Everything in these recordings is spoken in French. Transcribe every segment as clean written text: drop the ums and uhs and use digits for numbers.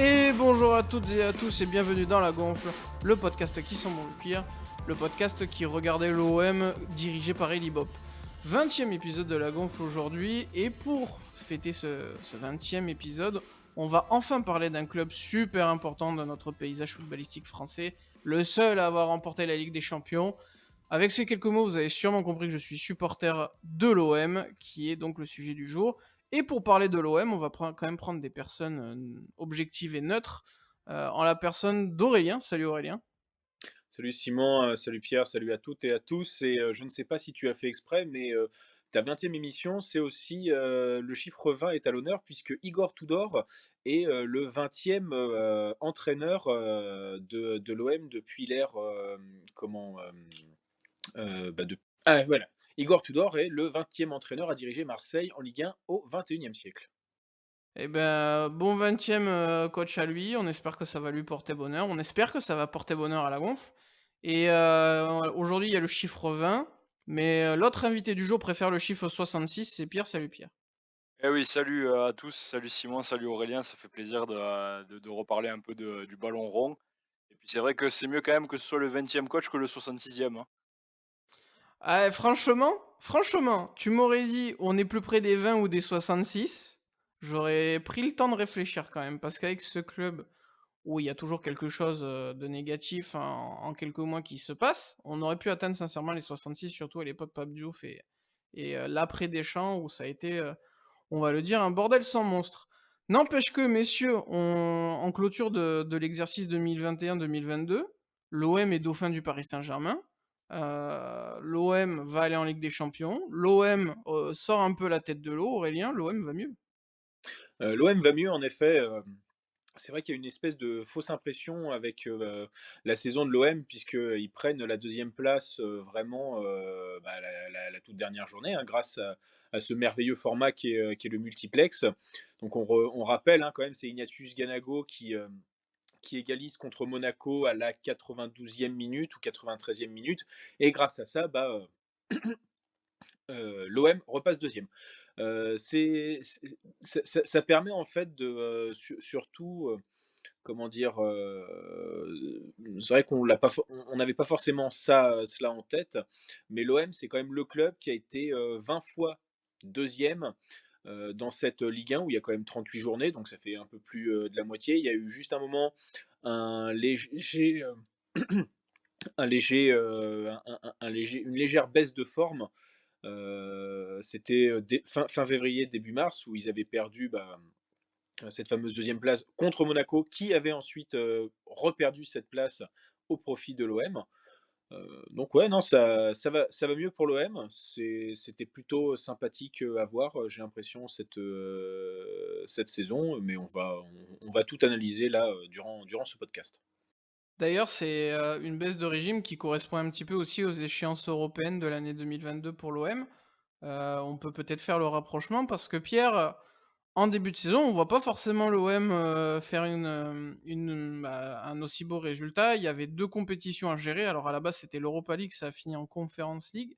Et bonjour à toutes et à tous et bienvenue dans La Gonfle, le podcast qui sent bon le cuir, le podcast qui regardait l'OM dirigé par Eli Bop. 20e épisode de La Gonfle aujourd'hui, et pour fêter ce 20e épisode, on va enfin parler d'un club super important dans notre paysage footballistique français, le seul à avoir remporté la Ligue des Champions. Avec ces quelques mots, vous avez sûrement compris que je suis supporter de l'OM, qui est donc le sujet du jour. Et pour parler de l'OM, on va quand même prendre des personnes objectives et neutres, en la personne d'Aurélien. Salut Aurélien. Salut Simon, salut Pierre, salut à toutes et à tous. Et je ne sais pas si tu as fait exprès, mais ta 20e émission, c'est aussi le chiffre 20 est à l'honneur puisque Igor Tudor est le 20e entraîneur de l'OM depuis l'ère comment de ah voilà. Igor Tudor est le 20e entraîneur à diriger Marseille en Ligue 1 au 21e siècle. Eh ben, bon 20e coach à lui. On espère que ça va lui porter bonheur. On espère que ça va porter bonheur à la gonfle. Et aujourd'hui, il y a le chiffre 20. Mais l'autre invité du jour préfère le chiffre 66. C'est Pierre. Salut Pierre. Eh oui, salut, à tous, salut Simon, salut Aurélien, ça fait plaisir de reparler un peu du ballon rond et puis c'est vrai que c'est mieux quand même que ce soit le 20e coach que le 66e, hein. Ah, franchement, tu m'aurais dit on est plus près des 20 ou des 66. J'aurais pris le temps de réfléchir quand même. Parce qu'avec ce club, où il y a toujours quelque chose de négatif en quelques mois qui se passe, on aurait pu atteindre sincèrement les 66, surtout à l'époque Pape Diouf et l'après Deschamps, où ça a été, on va le dire, un bordel sans monstre. N'empêche que, messieurs, en clôture de l'exercice 2021-2022, l'OM est dauphin du Paris Saint-Germain. L'OM va aller en Ligue des Champions. L'OM sort un peu la tête de l'eau. Aurélien, l'OM va mieux. L'OM va mieux en effet. C'est vrai qu'il y a une espèce de fausse impression avec, la saison de l'OM puisqu'ils prennent la deuxième place, vraiment, la toute dernière journée, hein, grâce à ce merveilleux format qui est le multiplex. Donc on rappelle, hein, quand même, c'est Ignatius Ganago qui égalise contre Monaco à la 92e minute ou 93e minute, et grâce à ça, l'OM repasse deuxième. Ça permet en fait de, surtout, comment dire? C'est vrai qu'on l'a pas for on n'avait pas forcément cela en tête, mais l'OM, c'est quand même le club qui a été, 20 fois deuxième dans cette Ligue 1 où il y a quand même 38 journées, donc ça fait un peu plus, de la moitié. Il y a eu juste un moment un léger, un léger, un léger une légère baisse de forme. C'était, dé fin février, début mars où ils avaient perdu, cette fameuse deuxième place contre Monaco, qui avait ensuite, reperdu cette place au profit de l'OM. Donc ouais, non, ça va mieux pour l'OM. C'était plutôt sympathique, à voir, j'ai l'impression cette saison, mais on va tout analyser là, durant ce podcast. D'ailleurs, c'est, une baisse de régime qui correspond un petit peu aussi aux échéances européennes de l'année 2022 pour l'OM. On peut peut-être faire le rapprochement parce que Pierre, en début de saison, on voit pas forcément l'OM, faire un aussi beau résultat. Il y avait 2 compétitions à gérer. Alors à la base, c'était l'Europa League, ça a fini en Conference League.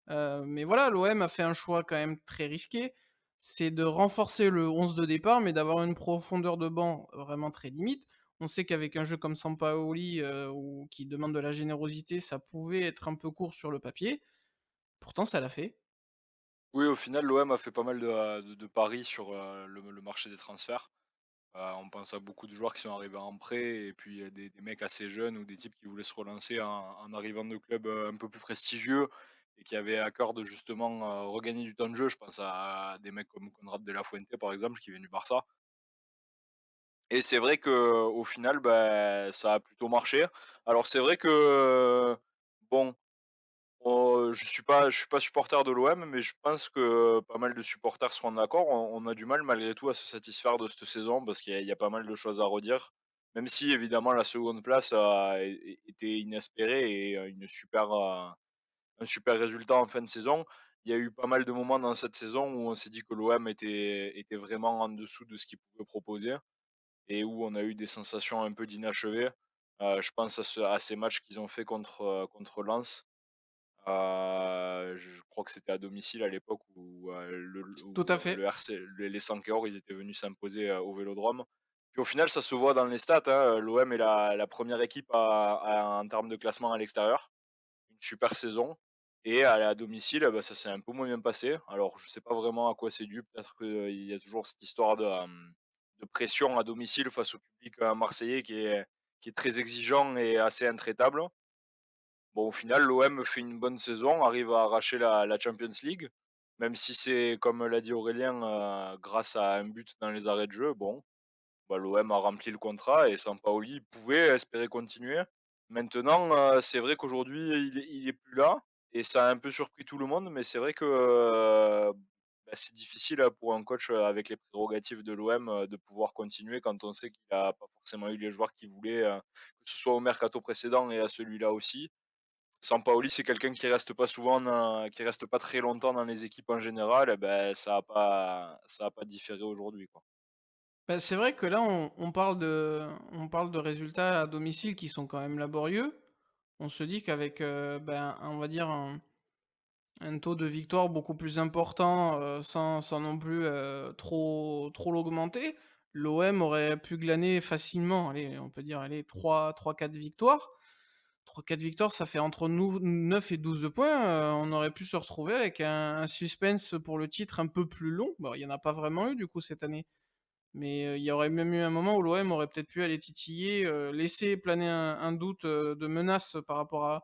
Mais voilà, l'OM a fait un choix quand même très risqué. C'est de renforcer le 11 de départ, mais d'avoir une profondeur de banc vraiment très limite. On sait qu'avec un jeu comme Sampaoli, ou qui demande de la générosité, ça pouvait être un peu court sur le papier. Pourtant, ça l'a fait. Oui, au final, l'OM a fait pas mal de paris sur, le marché des transferts. On pense à beaucoup de joueurs qui sont arrivés en prêt et puis, des mecs assez jeunes ou des types qui voulaient se relancer en arrivant de clubs, un peu plus prestigieux et qui avaient à cœur de justement, regagner du temps de jeu. Je pense à des mecs comme Konrad de la Fuente, par exemple, qui vient du Barça. Et c'est vrai qu'au final, ça a plutôt marché. Alors c'est vrai que, bon, je suis pas supporter de l'OM, mais je pense que pas mal de supporters seront d'accord. On a du mal malgré tout à se satisfaire de cette saison parce qu'il y a pas mal de choses à redire. Même si évidemment la seconde place a été inespérée et un super résultat en fin de saison. Il y a eu pas mal de moments dans cette saison où on s'est dit que l'OM était vraiment en dessous de ce qu'il pouvait proposer et où on a eu des sensations un peu d'inachevé. Je pense à ces matchs qu'ils ont fait contre Lens. Je crois que c'était à domicile à l'époque où, Tout à fait. le RC les Sankeor, ils étaient venus s'imposer, au Vélodrome Puis au final, ça se voit dans les stats, hein, l'OM est la 1re équipe en termes de classement à l'extérieur. Une super saison et à domicile, bah, ça s'est un peu moins bien passé. Alors je sais pas vraiment à quoi c'est dû, peut-être qu'il y a toujours cette histoire de pression à domicile face au public, marseillais qui est très exigeant et assez intraitable. Bon, au final, l'OM fait une bonne saison, arrive à arracher la Champions League, même si c'est, comme l'a dit Aurélien, grâce à un but dans les arrêts de jeu. Bon, bah, l'OM a rempli le contrat et Sampaoli pouvait espérer continuer. Maintenant, c'est vrai qu'aujourd'hui, il est plus là et ça a un peu surpris tout le monde, mais c'est vrai que, bah, c'est difficile, pour un coach, avec les prérogatives de l'OM, de pouvoir continuer quand on sait qu'il a pas forcément eu les joueurs qu'il voulait, que ce soit au mercato précédent et à celui-là aussi. Sampaoli, c'est quelqu'un qui reste pas très longtemps dans les équipes en général et ben ça a pas différé aujourd'hui, quoi. Bah, c'est vrai que là, on parle de résultats à domicile qui sont quand même laborieux. On se dit qu'avec, ben, on va dire un taux de victoire beaucoup plus important, sans non plus, trop l'augmenter, l'OM aurait pu glaner facilement, allez, on peut dire, allez, 3-4 victoires. 3-4 victoires, ça fait entre nous 9 et 12 points, on aurait pu se retrouver avec un suspense pour le titre un peu plus long. Bon, il y en a pas vraiment eu du coup cette année. Mais, il y aurait même eu un moment où l'OM aurait peut-être pu aller titiller, laisser planer un doute, de menace par rapport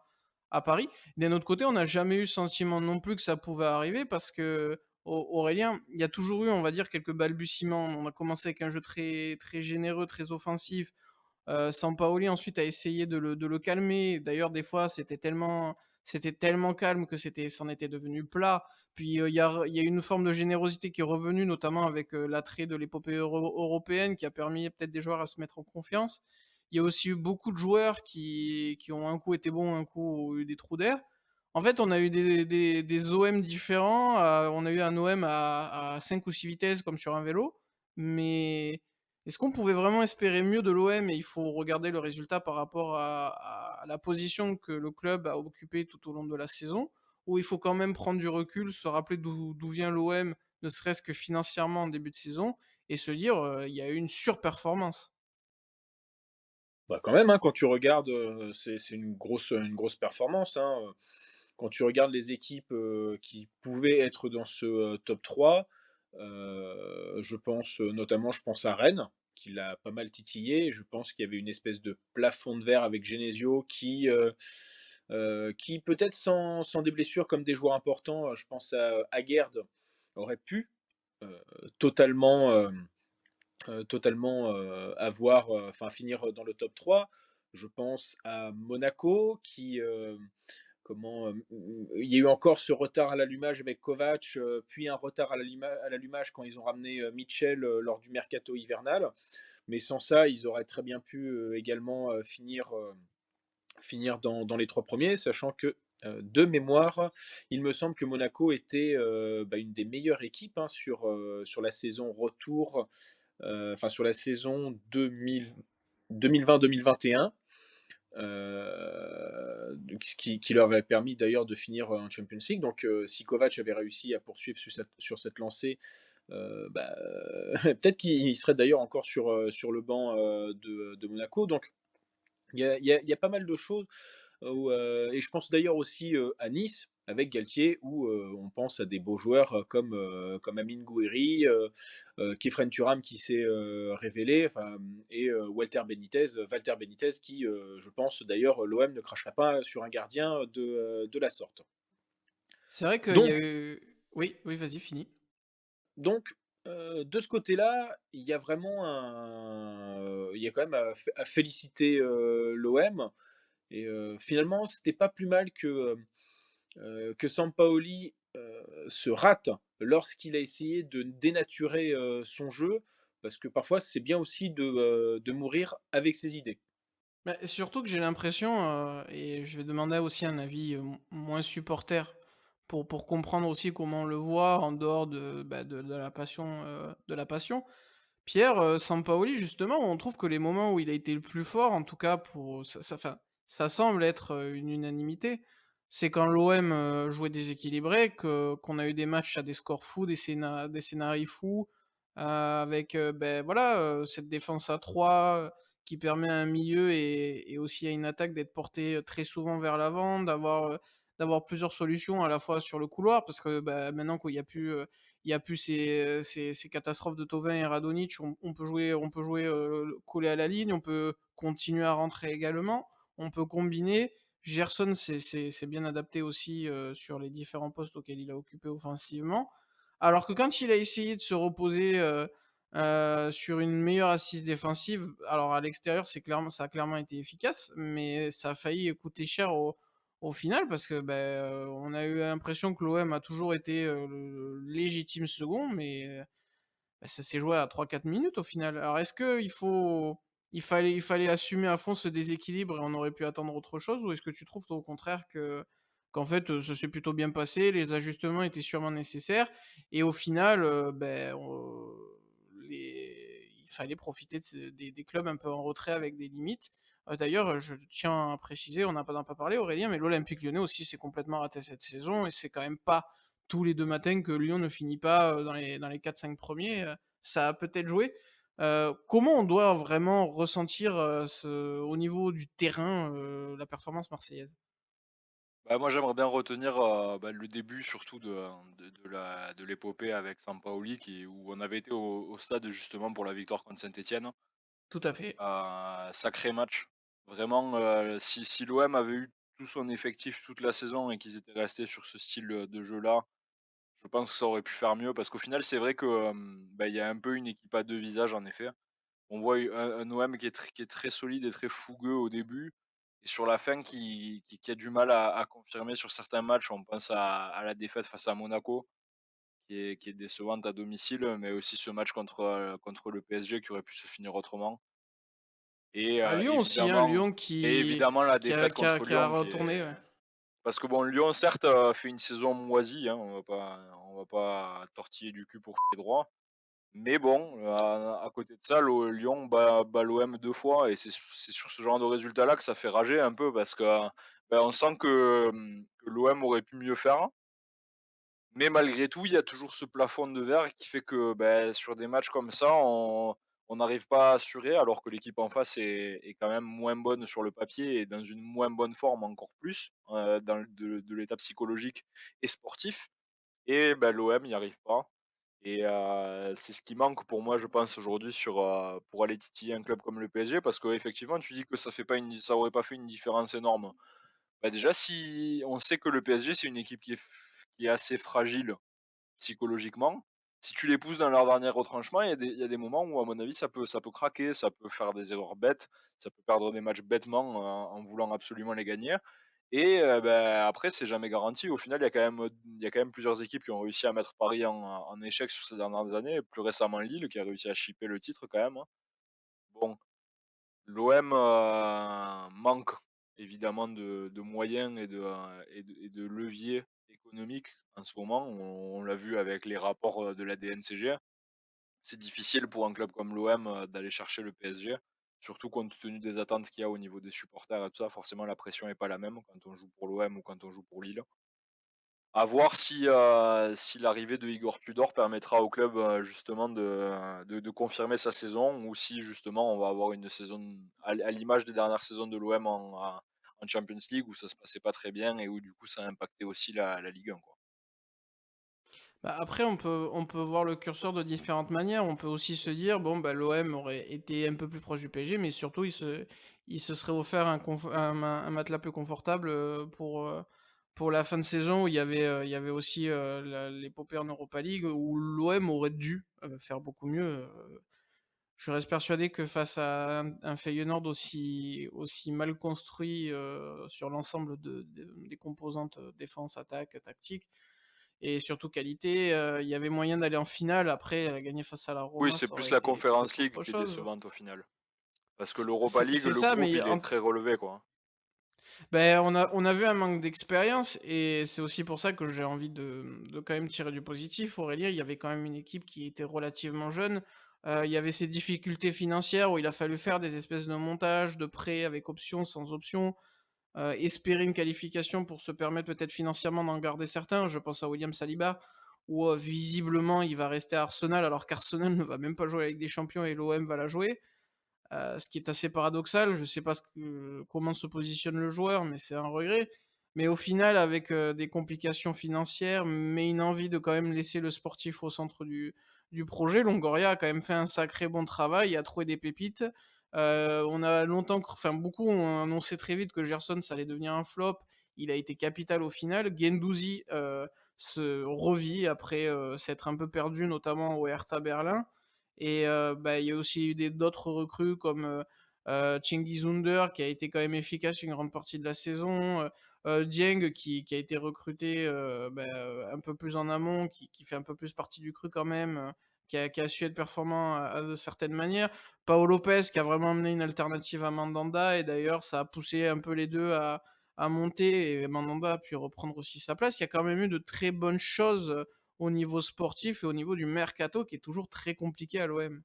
à Paris. D'un autre côté, on n'a jamais eu le sentiment non plus que ça pouvait arriver parce que Aurélien, il y a toujours eu, on va dire, quelques balbutiements. On a commencé avec un jeu très très généreux, très offensif. Sampaoli ensuite a essayé de le calmer. D'ailleurs, des fois, c'était tellement calme que c'en était devenu plat. Puis, il y a une forme de générosité qui est revenue, notamment avec, l'attrait de l'épopée européenne qui a permis peut-être des joueurs à se mettre en confiance. Il y a aussi eu beaucoup de joueurs qui ont un coup été bons, un coup ont eu des trous d'air. En fait, on a eu des OM différents, on a eu un OM à 5 ou 6 vitesses comme sur un vélo, mais est-ce qu'on pouvait vraiment espérer mieux de l'OM? Et il faut regarder le résultat par rapport à la position que le club a occupée tout au long de la saison? Ou il faut quand même prendre du recul, se rappeler d'où vient l'OM, ne serait-ce que financièrement en début de saison et se dire, il y a eu une surperformance? Bah, quand même, hein, quand tu regardes, c'est une grosse performance, hein, quand tu regardes les équipes, qui pouvaient être dans ce, top 3, je pense à Rennes, qui l'a pas mal titillé. Je pense qu'il y avait une espèce de plafond de verre avec Genesio qui peut-être sans des blessures comme des joueurs importants, je pense à Aguerd, aurait pu, heu, totalement, avoir, enfin finir dans le top 3. Je pense à Monaco qui, il y a eu encore ce retard à l'allumage avec Kovac, puis un retard à l'allumage quand ils ont ramené, Mitchell, lors du mercato hivernal. Mais sans ça, ils auraient très bien pu, également, finir dans les 3 premiers, sachant que, de mémoire, il me semble que Monaco était, bah, une des meilleures équipes, hein, sur la saison retour, enfin sur la saison 2020-2021, donc ce qui leur avait permis d'ailleurs de finir en Champions League. Donc, si Kovac avait réussi à poursuivre sur cette lancée, bah, peut-être qu'il serait d'ailleurs encore sur le banc, de Monaco. Donc il y a pas mal de choses et je pense d'ailleurs aussi, à Nice avec Galtier où, on pense à des beaux joueurs, comme Amine Gouiri, Khéphren Thuram qui s'est, révélé, enfin, et Walter Benitez qui, je pense d'ailleurs l'OM ne cracherait pas sur un gardien de la sorte. C'est vrai qu'il y a Donc eu oui, oui, vas-y, finis. donc de ce côté-là, il y a quand même à féliciter, l'OM et finalement c'était pas plus mal que Sampaoli, se rate lorsqu'il a essayé de dénaturer, son jeu, parce que parfois c'est bien aussi de mourir avec ses idées. Bah, surtout que j'ai l'impression, et je vais demander aussi un avis, moins supporter pour comprendre aussi comment on le voit en dehors de, bah, de la passion, Pierre, Sampaoli justement, on trouve que les moments où il a été le plus fort, en tout cas pour ça enfin, ça semble être, une unanimité, c'est quand l'OM, jouait déséquilibré, qu'on a eu des matchs à des scores fous, des scénarios fous, avec, voilà, cette défense à 3 qui permet à un milieu et aussi à une attaque d'être porté, très souvent vers l'avant, d'avoir plusieurs solutions à la fois sur le couloir parce que, maintenant qu'il y a plus, ces catastrophes de Thauvin et Radonjic, on peut jouer, collé à la ligne, on peut continuer à rentrer également, on peut combiner. Gerson c'est bien adapté aussi, sur les différents postes auxquels il a occupé offensivement. Alors que quand il a essayé de se reposer, sur une meilleure assise défensive, alors à l'extérieur, ça a clairement été efficace, mais ça a failli coûter cher au final parce que, on a eu l'impression que l'OM a toujours été, le légitime second, mais ça s'est joué à 3-4 minutes au final. Alors est-ce qu'il fallait assumer à fond ce déséquilibre et on aurait pu attendre autre chose? Ou est-ce que tu trouves toi au contraire qu'en fait, ça s'est plutôt bien passé, les ajustements étaient sûrement nécessaires et au final, il fallait profiter de des clubs un peu en retrait avec des limites? D'ailleurs, je tiens à préciser, on n'en a pas parlé Aurélien, mais l'Olympique Lyonnais aussi s'est complètement raté cette saison et c'est quand même pas tous les 2 matins que Lyon ne finit pas, dans les 4-5 premiers, ça a peut-être joué. Comment on doit vraiment ressentir, au niveau du terrain, la performance marseillaise? Bah, moi, j'aimerais bien retenir, le début surtout de l'épopée avec Sampaoli où on avait été au stade justement pour la victoire contre Saint-Étienne. Tout à fait. Sacré match. Vraiment, si l'OM avait eu tout son effectif toute la saison et qu'ils étaient restés sur ce style, de jeu-là, je pense que ça aurait pu faire mieux parce qu'au final, c'est vrai que, il y a un peu une équipe à 2 visages en effet. On voit un OM qui est très solide et très fougueux au début et sur la fin qui a du mal à confirmer sur certains matchs. On pense à la défaite face à Monaco qui est décevante à domicile, mais aussi ce match contre le PSG qui aurait pu se finir autrement et À Lyon aussi, hein, évidemment Lyon la qui a défaite qui a contre qui a Lyon qui retourné, est ouais. parce que bon, Lyon certes, fait une saison moisie, hein, on va pas tortiller du cul pour pied droit. Mais bon, à côté de ça, Lyon bat l'OM 2 fois et c'est sur ce genre de résultat-là que ça fait rager un peu parce que, on sent que l'OM aurait pu mieux faire. Mais malgré tout, il y a toujours ce plafond de verre qui fait que, sur des matchs comme ça, on n'arrive pas à assurer alors que l'équipe en face est quand même moins bonne sur le papier et dans une moins bonne forme encore plus, dans le de l'état psychologique et sportif et l'OM n'y arrive pas. Et c'est ce qui manque pour moi, je pense, aujourd'hui pour aller titiller un club comme le PSG parce qu'effectivement, tu dis que ça aurait pas fait une différence énorme. Déjà, si on sait que le PSG, c'est une équipe qui est assez fragile psychologiquement, si tu les pousses dans leur dernier retranchement, il y a des moments où, à mon avis, ça peut craquer, ça peut faire des erreurs bêtes, ça peut perdre des matchs bêtement, en voulant absolument les gagner et après, c'est jamais garanti. Au final, il y a quand même plusieurs équipes qui ont réussi à mettre Paris en échec sur ces dernières années, plus récemment Lille qui a réussi à chipper le titre quand même, hein. Bon, l'OM, manque évidemment de moyens et de leviers économiques en ce moment. On l'a vu avec les rapports, de la DNCG. C'est difficile pour un club comme l'OM, d'aller chercher le PSG, surtout compte tenu des attentes qu'il y a au niveau des supporters et tout ça. Forcément, la pression est pas la même quand on joue pour l'OM ou quand on joue pour Lille. À voir si l'arrivée de Igor Tudor permettra au club, justement de confirmer sa saison ou si justement on va avoir une saison à l'image des dernières saisons de l'OM en Champions League où ça se passait pas très bien et où du coup ça a impacté aussi la Ligue 1 quoi. Après on peut voir le curseur de différentes manières. On peut aussi se dire: «Bon, l'OM aurait été un peu plus proche du PSG, mais surtout il se serait offert un matelas plus confortable, pour la fin de saison où il y avait aussi, l'épopée en Europa League où l'OM aurait dû, faire beaucoup mieux, Je reste persuadé que face à un Feyenoord aussi mal construit, sur l'ensemble des composantes, défense, attaque, tactique et surtout qualité, il y avait moyen d'aller en finale. Après, gagner face à la Oui, Roma, c'est ça plus aurait la été Conference peut-être League autre qui est chose. décevante au final. Parce que C'est l'Europa c'est League, c'est le ça, groupe, mais il est très relevé quoi, hein. on a vu un manque d'expérience et c'est aussi pour ça que j'ai envie de quand même tirer du positif. Aurélien, il y avait quand même une équipe qui était relativement jeune. Il y avait ces difficultés financières où il a fallu faire des espèces de montages, de prêts avec option, sans option, espérer une qualification pour se permettre peut-être financièrement d'en garder certains. Je pense à William Saliba où, visiblement il va rester à Arsenal alors qu'Arsenal ne va même pas jouer avec des champions et l'OM va la jouer. Ce qui est assez paradoxal. Je sais pas comment se positionne le joueur, mais c'est un regret. Mais au final, avec, des complications financières, mais une envie de quand même laisser le sportif au centre du projet, Longoria a quand même fait un sacré bon travail, a trouvé des pépites. On a longtemps enfin beaucoup ont annoncé très vite que Gerson, ça allait devenir un flop. Il a été capital au final. Guendouzi, se revit après, s'être un peu perdu, notamment au Hertha Berlin. Et bah, il y a aussi eu d'autres recrues comme, Cengiz Under qui a été quand même efficace une grande partie de la saison, Dieng qui a été recruté, un peu plus en amont, qui fait un peu plus partie du cru quand même, qui a su être performant à de certaines manières. Pau Lopez qui a vraiment amené une alternative à Mandanda et d'ailleurs ça a poussé un peu les 2 à monter et Mandanda a pu reprendre aussi sa place. Il y a quand même eu de très bonnes choses, au niveau sportif et au niveau du mercato qui est toujours très compliqué à l'OM.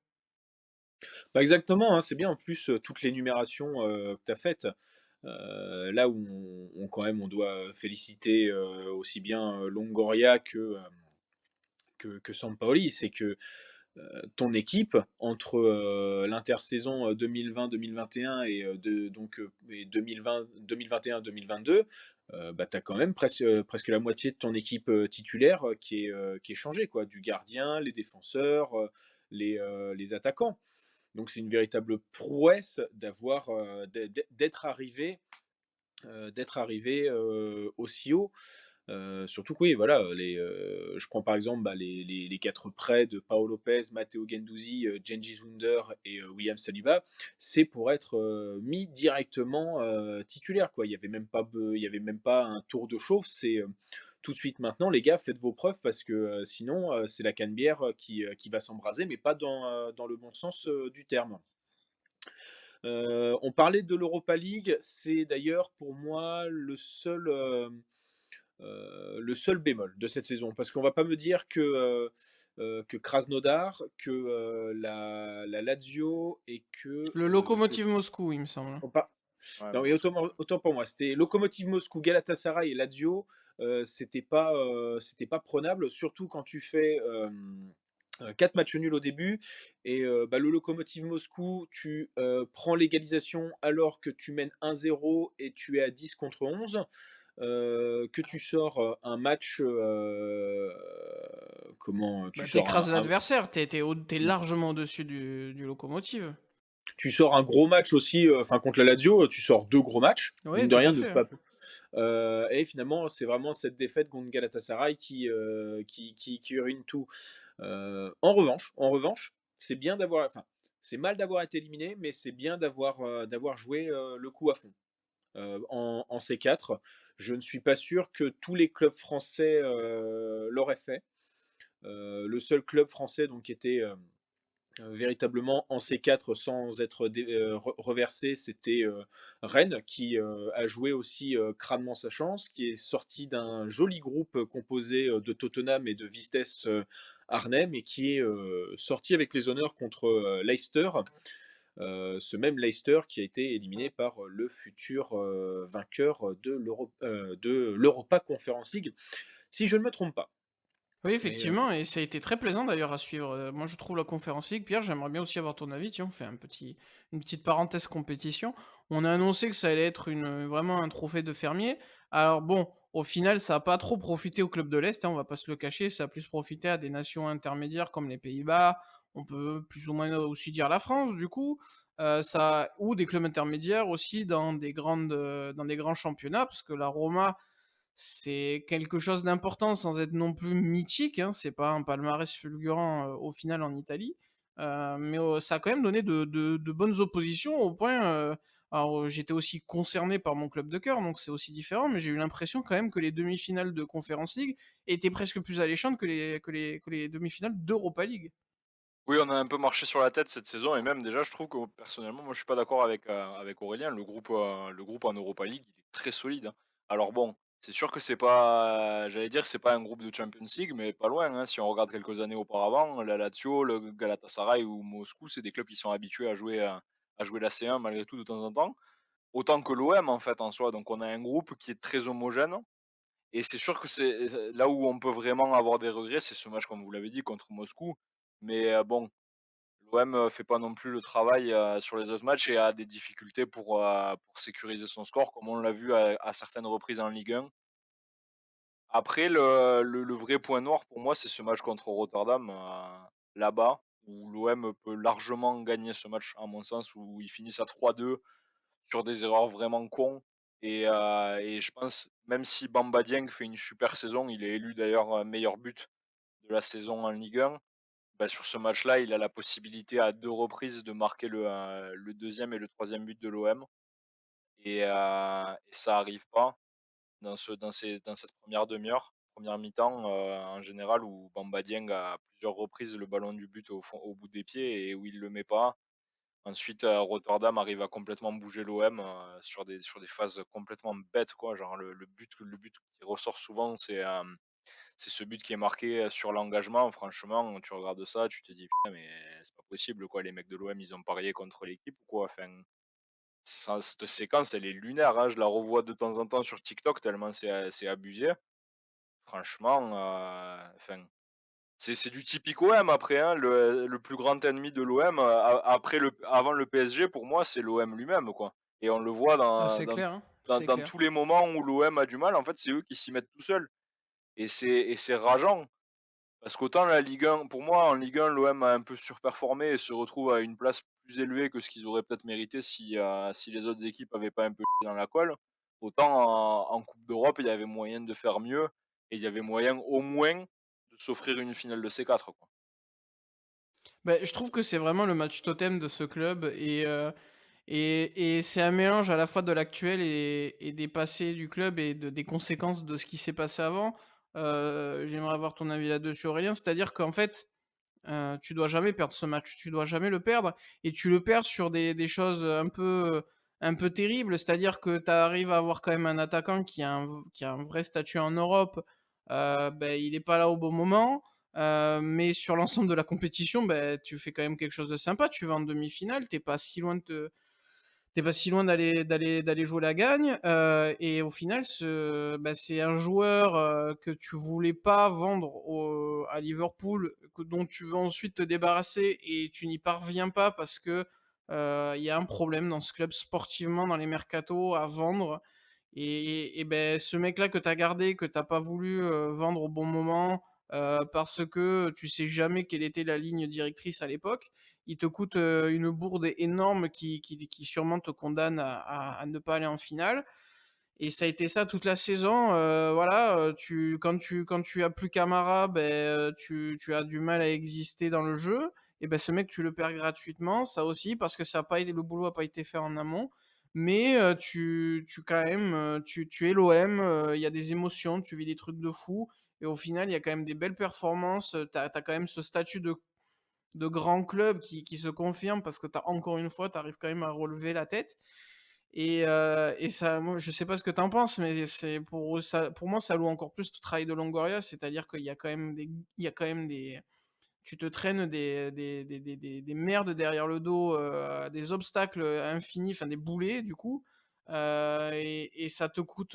Bah, exactement, hein, c'est bien en plus, toute l'énumération, que tu as faite. Là où quand même on doit féliciter, aussi bien, Longoria que Sampaoli, c'est que, ton équipe entre, l'intersaison, 2020-2021 et de donc et 2021-2022, bah, tu as quand même presque la moitié de ton équipe, titulaire, qui est changée quoi. Du gardien, les défenseurs, les attaquants. Donc c'est une véritable prouesse d'avoir, d'être arrivé, aussi haut. Surtout que oui, voilà, je prends par exemple, bah, les 4 prêts de Pau Lopez, Matteo Guendouzi, Cengiz Under et William Saliba, c'est pour être, mis directement, titulaire, quoi. Il y avait même pas un tour de chauffe, c'est, tout de suite maintenant les gars, faites vos preuves parce que, sinon, c'est la canebière, qui va s'embraser, mais pas dans le bon sens, du terme. On parlait de l'Europa League, c'est d'ailleurs pour moi le seul bémol de cette saison. Parce qu'on va pas me dire que Krasnodar, que, la Lazio et Le Lokomotiv Moscou, il me semble. on pa Ouais, non, mais Moscou. autant pour moi, c'était Lokomotiv Moscou, Galatasaray et Lazio, c'était pas prenable, surtout quand tu fais, 4 matchs nuls au début et bah, le Lokomotiv Moscou, tu, prends l'égalisation alors que tu mènes 1-0 et tu es à 10 contre 11, que tu sors, un match, tu Bah, tu sors l'adversaire, tu largement au-dessus du Lokomotiv. tu sors un gros match aussi, enfin contre la Lazio, tu sors 2 gros matchs, Oui, mine de tout rien à de fait. pas et finalement, c'est vraiment cette défaite contre Galatasaray qui ruine tout. En revanche, c'est bien d'avoir enfin, c'est mal d'avoir été éliminé, mais c'est bien d'avoir joué, le coup à fond. En C4, je ne suis pas sûr que tous les clubs français, l'auraient fait. Le seul club français donc qui était, véritablement en C4 sans être reversé, c'était, Rennes qui, a joué aussi, crânement sa chance, qui est sorti d'un joli groupe, composé, de Tottenham et de Vitesse, Arnhem et qui est, sorti avec les honneurs contre, Leicester. Ce même Leicester qui a été éliminé par, le futur, vainqueur, de l'Europa Conference League, si je ne me trompe pas. Oui, Mais, effectivement et ça a été très plaisant d'ailleurs à suivre, moi je trouve la Conference League. Pierre, j'aimerais bien aussi avoir ton avis, tiens, on fait une petite parenthèse compétition. On a annoncé que ça allait être vraiment un trophée de fermier. Alors bon, au final, ça a pas trop profité aux clubs de l'Est, hein, on va pas se le cacher, ça a plus profité à des nations intermédiaires comme les Pays-Bas, on peut plus ou moins aussi dire la France du coup, ça ou des clubs intermédiaires aussi dans des grands championnats parce que la Roma c'est quelque chose d'important sans être non plus mythique, hein. C'est pas un palmarès fulgurant, au final en Italie, mais ça a quand même donné de bonnes oppositions au point, alors, j'étais aussi concerné par mon club de cœur, donc c'est aussi différent, mais j'ai eu l'impression quand même que les demi-finales de Conference League étaient presque plus alléchantes que les demi-finales d'Europa League. Oui, on a un peu marché sur la tête cette saison et même déjà je trouve que personnellement, moi je suis pas d'accord avec Aurélien. Le groupe en Europa League, il est très solide, hein. Alors bon, c'est sûr que c'est pas j'allais dire que c'est pas un groupe de Champions League, mais pas loin, hein. Si on regarde quelques années auparavant, la Lazio, le Galatasaray ou Moscou, c'est des clubs qui sont habitués à jouer la C1 malgré tout de temps en temps. Autant que l'OM en fait en soi, donc on a un groupe qui est très homogène Et c'est sûr que c'est là où on peut vraiment avoir des regrets, c'est ce match, comme vous l'avez dit, contre Moscou. Mais bon, l'OM, fait pas non plus le travail, sur les autres matchs et a des difficultés pour sécuriser son score, comme on l'a vu à certaines reprises en Ligue 1. Après le vrai point noir pour moi, c'est ce match contre Rotterdam, là-bas, où l'OM peut largement gagner ce match, à mon sens, où ils finissent à 3-2 sur des erreurs vraiment cons. Et je pense, même si Bamba Dieng fait une super saison, il est élu d'ailleurs, meilleur but de la saison en Ligue 1. Bah, sur ce match-là, il a la possibilité à 2 reprises de marquer le 2e et le 3e but de l'OM et ça arrive pas dans cette première demi-heure, première mi-temps, en général où Bamba Dieng a à plusieurs reprises le ballon du but au bout des pieds et où il le met pas. Ensuite, Rotterdam arrive à complètement bouger l'OM, sur des phases complètement bêtes, quoi. Genre le but qui ressort souvent, c'est ce but qui est marqué, sur l'engagement. Franchement, tu regardes ça, tu te dis: «Putain, mais c'est pas possible, quoi. Les mecs de l'OM, ils ont parié contre l'équipe ou quoi?» Enfin, ça cette séquence, elle est lunaire, hein. Je la revois de temps en temps sur TikTok tellement c'est abusé. Franchement, enfin, c'est du typique OM après, hein. Le plus grand ennemi de l'OM, avant le PSG, pour moi, c'est l'OM lui-même, quoi. Et on le voit Ah, c'est clair, hein, c'est dans clair. tous les moments où l'OM a du mal, en fait, c'est eux qui s'y mettent tout seuls. Et c'est rageant. Parce qu'autant la Ligue 1, pour moi, en Ligue 1, l'OM a un peu surperformé et se retrouve à une place plus élevée que ce qu'ils auraient peut-être mérité si les autres équipes avaient pas un peu dans la colle. Autant en Coupe d'Europe, il y avait moyen de faire mieux et il y avait moyen au moins de s'offrir une finale de C4, quoi. Beh, je trouve que c'est vraiment le match totem de ce club et c'est un mélange à la fois de l'actuel et des passés du club et des conséquences de ce qui s'est passé avant. J'aimerais avoir ton avis là-dessus, Aurélien. C'est-à-dire qu'en fait, tu dois jamais perdre ce match, tu dois jamais le perdre et tu le perds sur des choses, un peu terribles. C'est-à-dire que tu arrives à avoir quand même un attaquant qui a un vrai statut en Europe, il est pas là au bon moment, mais sur l'ensemble de la compétition, tu fais quand même quelque chose de sympa. Tu vas en demi-finale, t'es pas si loin d'aller jouer la gagne, et au final c'est un joueur, que tu voulais pas vendre à Liverpool, dont tu veux ensuite te débarrasser et tu n'y parviens pas parce que, il y a un problème dans ce club sportivement, dans les mercatos à vendre ce mec-là que tu as gardé, que tu pas voulu, vendre au bon moment, parce que tu sais jamais quelle était la ligne directrice à l'époque, il te coûte, une bourde énorme qui sûrement te condamne à ne pas aller en finale et ça a été ça toute la saison, voilà, quand tu as plus Camara, tu as du mal à exister dans le jeu et ce mec, tu le perds gratuitement, ça aussi parce que ça a pas été le boulot a pas été fait en amont. Mais, tu quand même, tu es l'OM, il y a des émotions, tu vis des trucs de fou et au final, il y a quand même des belles performances, tu as quand même ce statut de grand club qui se confirme parce que tu encore une fois, tu arrives quand même à relever la tête et ça moi je sais pas ce que tu en penses, mais c'est pour moi ça loue encore plus le travail de Longoria, c'est-à-dire qu'il y a quand même il y a quand même des tu te traînes des merdes derrière le dos, des obstacles, infinis, enfin des boulets du coup, et ça te coûte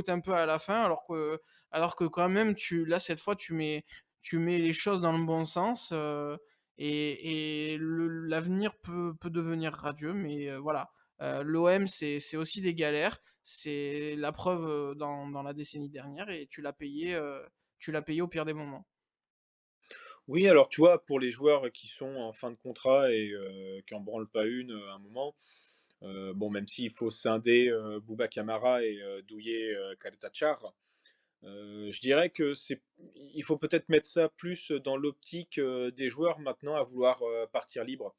un peu à la fin alors que quand même là cette fois tu mets les choses dans le bon sens, et l'avenir peut devenir radieux mais voilà. L'OM c'est aussi des galères, c'est la preuve, dans la décennie dernière et tu l'as payé au pire des moments. Oui, alors tu vois, pour les joueurs qui sont en fin de contrat et qui en branlent pas une, à un moment, bon, même s'il faut scinder, Bouba Camara et douiller, Caleta-Car, je dirais que il faut peut-être mettre ça plus dans l'optique, des joueurs maintenant à vouloir, partir libre.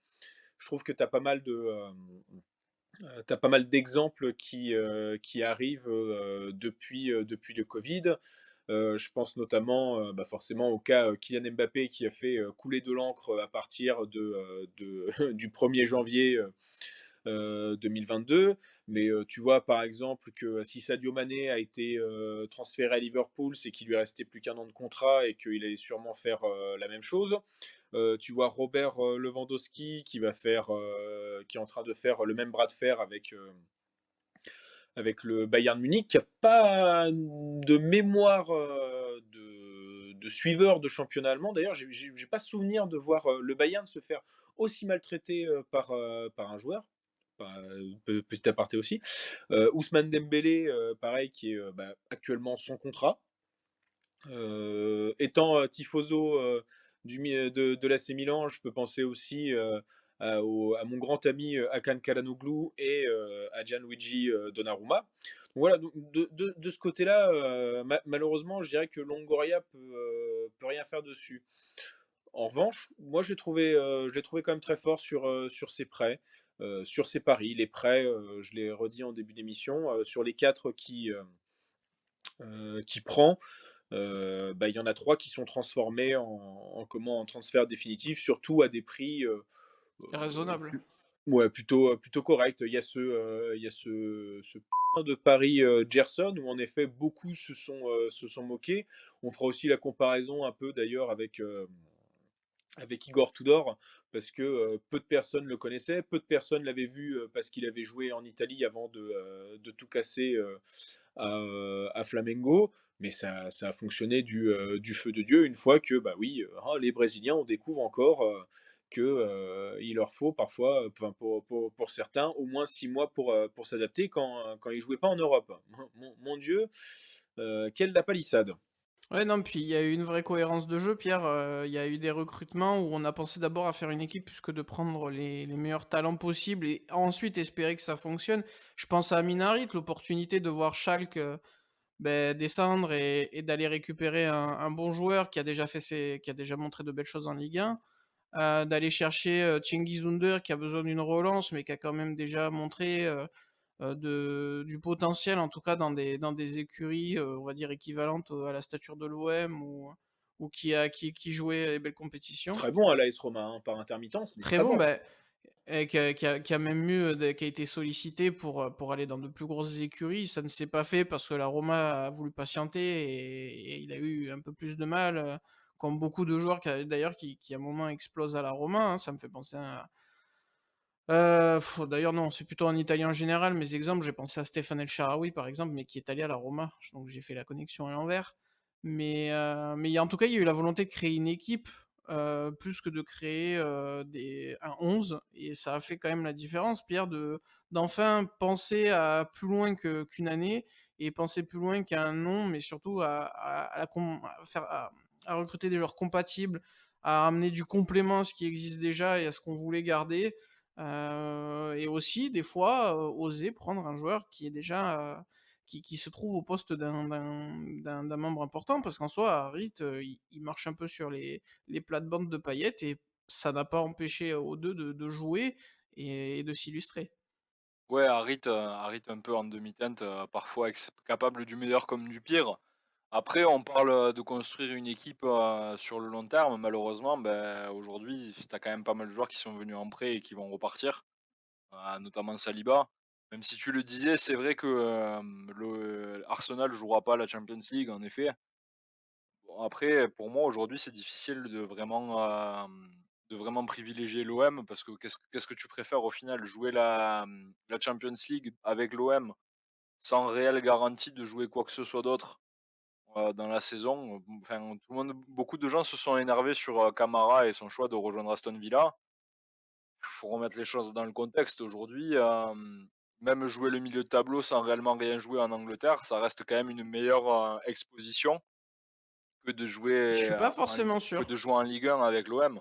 Je trouve que tu as pas mal tu pas mal d'exemples qui arrivent, depuis le covid. Je pense notamment, forcément au cas, Kylian Mbappé qui a fait, couler de l'encre à partir du 1er janvier, 2022. Mais, tu vois par exemple que si Sadio Mané a été, transféré à Liverpool, c'est qu'il lui restait plus qu'1 an de contrat et qu'il allait sûrement faire, la même chose. Tu vois Robert, Lewandowski qui est en train de faire le même bras de fer avec le Bayern Munich, qui a pas de mémoire, de suiveur de championnat allemand. D'ailleurs, j'ai pas souvenir de voir, le Bayern se faire aussi maltraiter, par un joueur. Enfin, petit aparté aussi. Ousmane Dembélé, pareil, qui est, actuellement sans contrat. Étant, tifoso, du Mi de l'AC Milan, je peux penser aussi, à mon grand ami, Hakan Çalhanoğlu et à Gianluigi, Donnarumma. Donc voilà, donc de ce côté-là, malheureusement, je dirais que Longoria peut rien faire dessus. En revanche, moi je l'ai trouvé quand même très fort sur ses prêts, sur ses paris. Les prêts, je l'ai redit en début d'émission, sur les 4 qui prend, il y en a 3 qui sont transformés en transfert définitif, surtout à des prix, Raisonnable. plus ouais, plutôt corrects. Il y a ce putain de Paris, Gerson où en effet beaucoup se sont moqués. On fera aussi la comparaison un peu d'ailleurs avec Igor Tudor, parce que peu de personnes le connaissaient, peu de personnes l'avaient vu parce qu'il avait joué en Italie avant de tout casser à Flamengo, mais ça a fonctionné du feu de Dieu une fois que, bah oui, les Brésiliens, on découvre encore que il leur faut parfois, enfin pour certains, au moins 6 mois pour s'adapter quand ils jouaient pas en Europe. Mon Dieu, quelle la palissade. Ouais, non, puis il y a eu une vraie cohérence de jeu, Pierre. Il y a eu des recrutements où on a pensé d'abord à faire une équipe plus que de prendre les meilleurs talents possibles et ensuite espérer que ça fonctionne. Je pense à Amin Harit, l'opportunité de voir Schalke, descendre et d'aller récupérer un bon joueur qui a déjà montré de belles choses en Ligue 1. D'aller chercher, Cengiz Ünder qui a besoin d'une relance, mais qui a quand même déjà montré, du potentiel, en tout cas dans des écuries, on va dire équivalentes, à la stature de l'OM ou qui jouaient les belles compétitions. Très bon à l'AS Roma, hein, par intermittence, mais Très très bon, bon. bah et qui a même eu, qui a été sollicité pour aller dans de plus grosses écuries. Ça ne s'est pas fait parce que la Roma a voulu patienter et il a eu un peu plus de mal, comme beaucoup de joueurs d'ailleurs qui à un moment explosent à la Roma, hein. Ça me fait penser à d'ailleurs non, c'est plutôt en Italie en général. Mes exemples, j'ai pensé à Stéphane El Shaarawy par exemple, mais qui est allé à la Roma, donc j'ai fait la connexion à l'envers. Mais en tout cas, il y a eu la volonté de créer une équipe, plus que de créer, un 11 et ça a fait quand même la différence, Pierre, d'enfin penser à plus loin qu'une année et penser plus loin qu'à un nom, mais surtout à la com à faire à recruter des joueurs compatibles, à amener du complément à ce qui existe déjà et à ce qu'on voulait garder. Et aussi des fois, oser prendre un joueur qui est déjà, qui se trouve au poste d'un membre important parce qu'en soi Harit, il marche un peu sur les plates-bandes de Payet et ça n'a pas empêché aux 2 de jouer et de s'illustrer. Ouais, Harit un peu en demi-teinte, parfois capable du meilleur comme du pire. Après, on parle, de construire une équipe, sur le long terme. Malheureusement, aujourd'hui, tu as quand même pas mal de joueurs qui sont venus en prêt et qui vont repartir, notamment Saliba. Même si tu le disais, c'est vrai que, le Arsenal jouera pas la Champions League, en effet. Bon, après, pour moi, aujourd'hui, c'est difficile de vraiment privilégier l'OM parce que qu'est-ce que tu préfères au final? Jouer la Champions League avec l'OM sans réelle garantie de jouer quoi que ce soit d'autre, dans la saison? Enfin, beaucoup de gens se sont énervés sur, Camara et son choix de rejoindre Aston Villa. Il faut remettre les choses dans le contexte. Aujourd'hui, même jouer le milieu de tableau sans réellement rien jouer en Angleterre, ça reste quand même une meilleure, exposition que de Je jouer, suis pas en forcément que sûr. de jouer en Ligue 1 avec l'OM.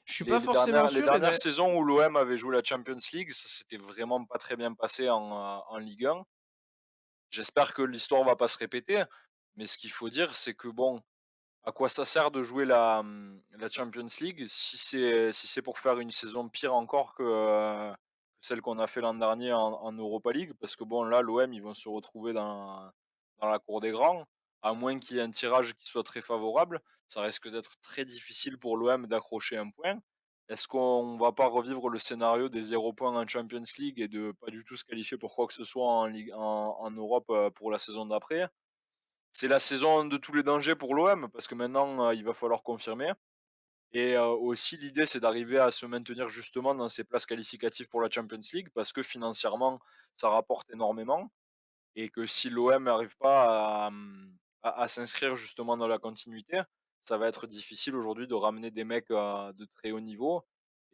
Je suis pas forcément Les sûr et dernières saisons où l'OM avait joué la Champions League, ça s'était vraiment pas très bien passé en Ligue 1. J'espère que l'histoire va pas se répéter, mais ce qu'il faut dire, c'est que bon, à quoi ça sert de jouer la Champions League si c'est pour faire une saison pire encore que celle qu'on a fait l'an dernier en Europa League? Parce que bon, là, l'OM, ils vont se retrouver dans la cour des grands, à moins qu'il y ait un tirage qui soit très favorable. Ça risque d'être très difficile pour l'OM d'accrocher un point. Est-ce qu'on va pas revivre le scénario des 0 points en Champions League et de pas du tout se qualifier pour quoi que ce soit en Europe, pour la saison d'après? C'est la saison de tous les dangers pour l'OM parce que maintenant, il va falloir confirmer et aussi l'idée, c'est d'arriver à se maintenir justement dans ces places qualificatives pour la Champions League parce que financièrement, ça rapporte énormément. et que si l'OM n'arrive pas à s'inscrire justement dans la continuité, ça va être difficile aujourd'hui de ramener des mecs, de très haut niveau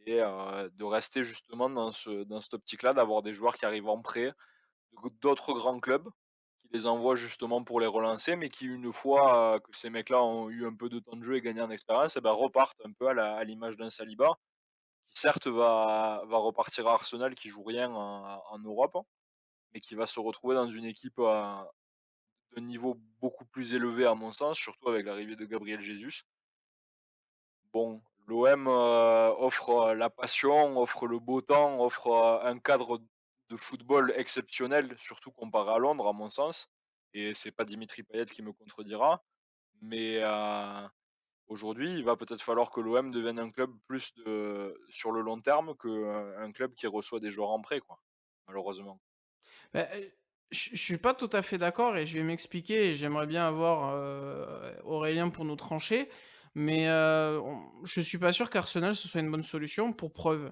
et de rester justement dans cette optique-là, d'avoir des joueurs qui arrivent en prêt d'autres grands clubs, qui les envoient justement pour les relancer, mais qui une fois, que ces mecs-là ont eu un peu de temps de jeu et gagné en expérience et bah, repartent un peu à l'image d'un Saliba, qui certes va repartir à Arsenal qui joue rien en Europe, mais qui va se retrouver dans une équipe, de niveau beaucoup plus élevé à mon sens, surtout avec l'arrivée de Gabriel Jesus. Bon, l'OM, offre, la passion, offre le beau temps, offre, un cadre de football exceptionnel, surtout comparé à Londres, à mon sens, et c'est pas Dimitri Payet qui me contredira. Mais, aujourd'hui, il va peut-être falloir que l'OM devienne un club plus sur le long terme qu'un club qui reçoit des joueurs en prêt, quoi, malheureusement. Bah, je suis pas tout à fait d'accord et je vais m'expliquer et j'aimerais bien avoir, Aurélien pour nous trancher. Mais, je suis pas sûr qu'Arsenal ce soit une bonne solution pour preuve.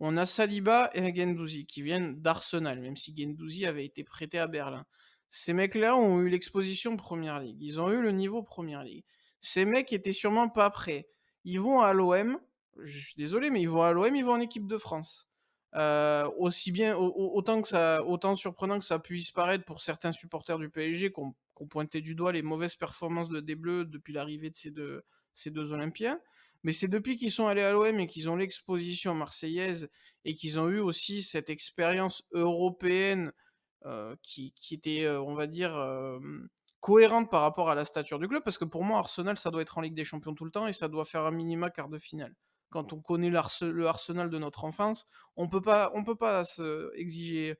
On a Saliba et Guendouzi qui viennent d'Arsenal, même si Guendouzi avait été prêté à Berlin. Ces mecs-là ont eu l'exposition Première Ligue, ils ont eu le niveau Première Ligue. Ces mecs étaient sûrement pas prêts. Ils vont à l'OM, je suis désolé, mais ils vont à l'OM, ils vont en équipe de France. Aussi bien autant que ça autant surprenant que ça puisse paraître pour certains supporters du PSG qui ont pointé du doigt les mauvaises performances des Bleus depuis l'arrivée de ces deux Olympiens. Mais c'est depuis qu'ils sont allés à l'OM et qu'ils ont l'exposition marseillaise et qu'ils ont eu aussi cette expérience européenne, qui était, on va dire, cohérente par rapport à la stature du club. Parce que pour moi, Arsenal, ça doit être en Ligue des Champions tout le temps et ça doit faire un minima quart de finale. Quand on connaît le Arsenal de notre enfance, on peut pas exiger